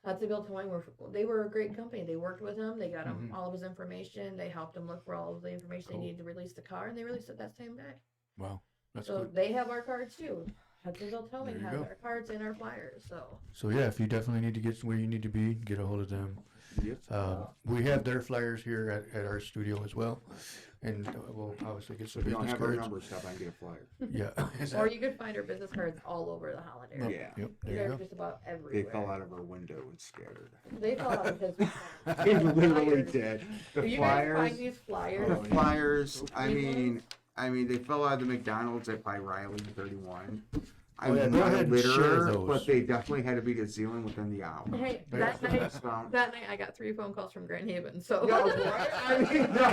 Hudsonville Towing they were a great company. They worked with him. They got him all of his information. They helped him look for all of the information Cool. they needed to release the car, and they released it that same day. Wow. That's So good. they have our cards too. Hudsonville Towing There you has go. our cards and our flyers. So So, yeah, if you definitely need to get where you need to be, get a hold of them. Yep. We have their flyers here at our studio as well. And we'll obviously get So some if you don't business have our cards. number, stop by and get a flyer. Yeah. or you could find our business cards all over the Holland Yep, area. Yeah. Yep. They're There you go. just about They everywhere. fell out of our window and scattered. They fell out of his. They literally Flyers. did. The If you guys flyers. find these flyers, The flyers. I These mean, they fell out of the McDonald's at by Riley 31. Oh, yeah, I'm go not a ahead and share litterer, those. but they definitely had to be to Zealand within the hour. hey, Yeah. that night I got 3 phone calls from Grand Haven. So No, right? I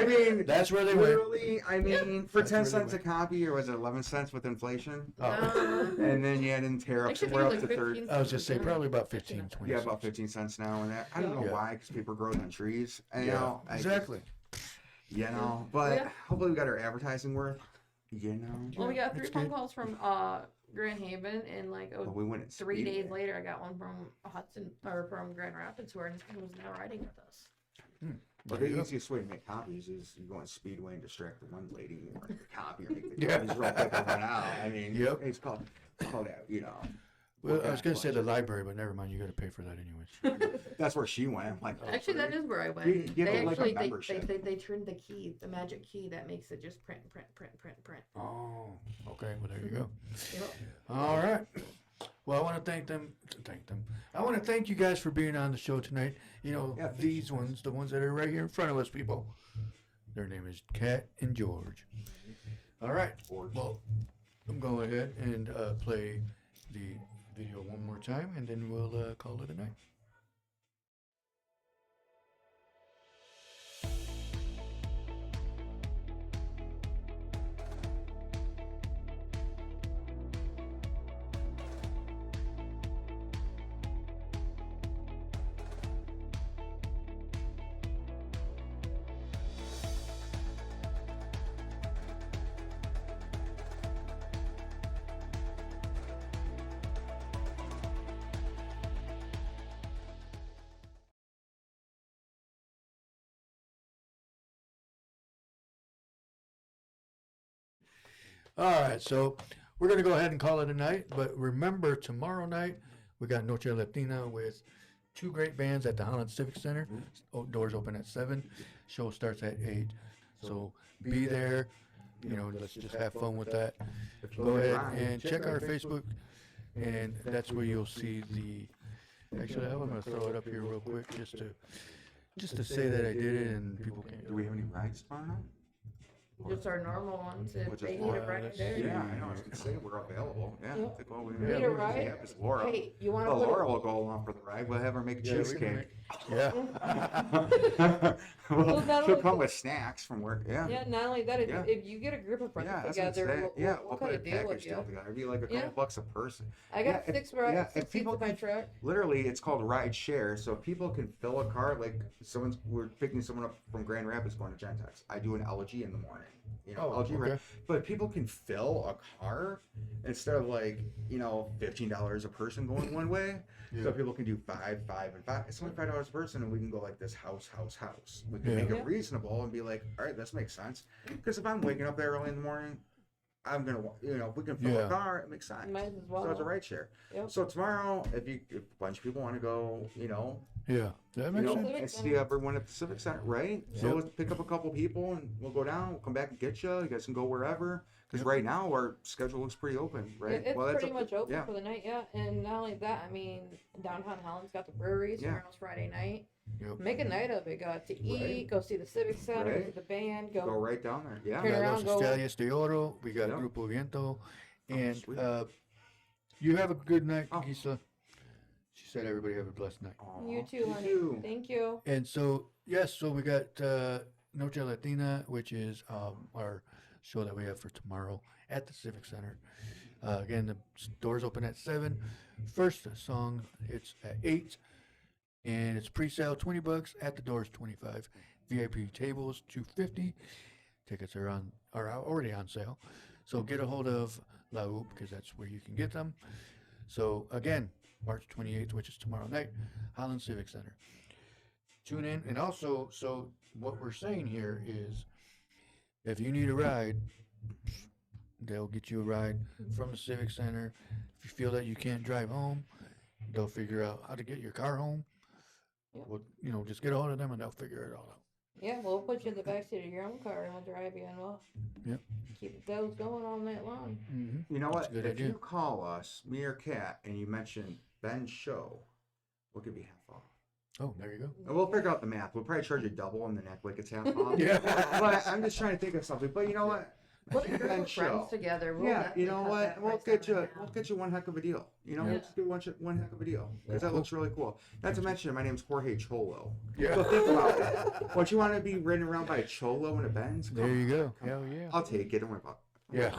mean, That's where they went. literally, I mean, for That's 10 where they cents a went. copy, or was it 11 cents with inflation? Oh. And then you had in tariffs, Actually, we're up like to 30. 15 I was just say cents. probably about 15, 20 Yeah, cents. about 15 cents now, and that I don't know Yeah. why, because people grow on trees. And, you Yeah, know, I just- exactly. you know, but Yeah. hopefully we got our advertising worth. You know, Well, we got 3 That's phone good. calls from Grand Haven, and like but we went at 3 speed. days later, I got one from Hudson or from Grand Rapids, who was now riding with us. But There the you go. easiest way to make copies is you go on Speedway and distract the one lady and write the copy or make the Yeah. copies real quick and run out. I mean, Yep. it's called that, you know. Well, I was going to say the library, but never mind. You got to pay for that anyways. That's where she went. I'm like, oh, Actually, that really? is where I went. You get They like a actually membership. they turned the key, the magic key that makes it just print. Oh, okay. Well, there you go. Yep. All right. Well, I want to thank them. I want to thank you guys for being on the show tonight. You know, Yeah, thank these ones, the ones that are right here in front of us, people. Their name is Kat and George. All right. Well, I'm going to go ahead and play the video one more time, and then we'll call it a night. All right, so we're going to go ahead and call it a night. But remember, tomorrow night, we got Noche Latina with two great bands at the Holland Civic Center. Doors open at 7. Show starts at 8. So be there. You know, let's just have fun with that. Go ahead and check our Facebook, and that's where you'll see the. Actually, I'm going to throw it up here real quick just to say that I did it and people can. Do we have any rides tomorrow night? Just our normal ones. If Which they is need a Laura, ride let's there. see. Yeah, I know. I was gonna say we're available. Yeah. Yep. I think, well, we Need a we ride? have is Laura. Hey, you want to Well, put Laura will go along for the ride. We'll have her make a Yeah, we can cheesecake. Yeah. Well, that'll she'll be come cool. with snacks from work. Yeah. Yeah, not only that, Yeah. if you get a group of friends Yeah, that's what I'm together, saying. we'll We'll cut put a a deal with package you. deal together. It'd be like a couple Yeah. bucks a person. I got Yeah, six if seats people in my can- truck. Literally, it's called ride share. So if people can fill a car, like we're picking someone up from Grand Rapids going to Gentex. I do an LG in the morning. You know, Oh, LG, right? okay. But people can fill a car instead of like, $15 a person going one way. So Yeah. people can do five, and five. It's only $5 a person, and we can go like this house. We can Yeah. make Yeah. it reasonable and be like, all right, this makes sense. Because if I'm waking up there early in the morning, I'm gonna, if we can fill Yeah. a car, it makes sense. Might as well. So it's a ride share. Yep. So tomorrow, if a bunch of people want to go, Yeah. That makes sense. Civic and see Center. everyone at the Civic Center, right? So Yep. let's pick up a couple people and we'll go down. We'll come back and get you. You guys can go wherever. Because Yep. right now our schedule looks pretty open, right? It's that's pretty up to- much open yeah. for the night, yeah. And not only that, I mean, downtown Holland's got the brewery, so Yeah. tomorrow's Friday night. Yep. Make a night of it. Go out to eat, Right. go see the Civic Center, go Right. see the band, Go go. right down there. Yeah. Turn We got around, Los go- Estrellas de Oro. We got Yep. Grupo Viento. And sweet. you have a good night, Oh. Gisa. She said everybody have a blessed night. Aw, You too, honey. too. Thank you. And so, yes, so we got Noche Latina, which is our show that we have for tomorrow at the Civic Center. Again, the doors open at 7. First song, it's at 8. And it's pre-sale $20. At the doors, 25. VIP tables, $250. Tickets are already on sale. So get a hold of La Hoop because that's where you can get them. So again, March 28th, which is tomorrow night, Holland Civic Center. Tune in. And also, so what we're saying here is if you need a ride, they'll get you a ride from the Civic Center. If you feel that you can't drive home, they'll figure out how to get your car home. Yep. Well, just get a hold of them and they'll figure it all out. Yeah, we'll put you in the backseat of your own car and we'll drive you and we'll Yep. keep those going all night long. Mm-hmm. You know That's what? a good If idea. you call us, me or Kat, and you mention Ben's show, we'll give you half off. Oh, there you go. And we'll figure out the math. We'll probably charge you double on the neck like it's half off. Yeah. But I'm just trying to think of something. But you know what? Put a group Ben's of friends show. together. We'll Yeah, definitely you know cut what? that We'll price get down you. in We'll half. get you one heck of a deal. Yeah. We'll just do one heck of a deal because that looks really cool. Not to mention, my name's Jorge Cholo. Yeah. So think about it. What you want to be ridden around by a Cholo in a Benz? There Come you on, go. come Hell on. yeah. I'll take it. Don't worry about it. Yeah.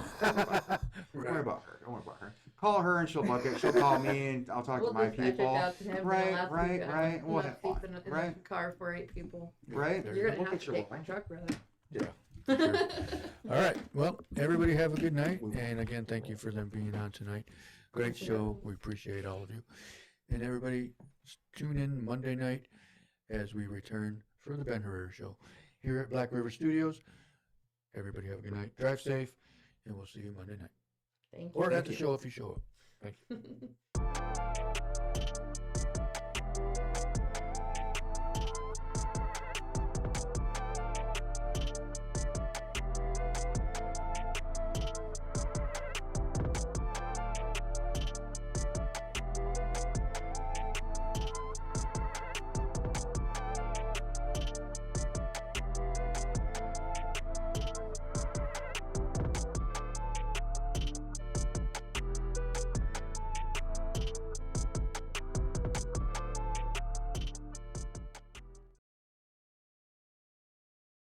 Don't worry about her. Don't worry about her. Call her and she'll book it. She'll call me and I'll talk We'll to my dispatch it people. down to him. Right, We'll have to right, do that. right. We'll We'll have sleep fun. in a Right, car for 8 people. right. There You're you gonna We'll have get to you take my one. truck, brother. Yeah. Sure. All right. Well, everybody have a good night. And again, thank you for them being on tonight. Great show. We appreciate all of you. And everybody, tune in Monday night as we return for the Ben Herrera Show here at Black River Studios. Everybody have a good night. Drive safe, and we'll see you Monday night. Thank you. Or at the show if you show up. Thank you.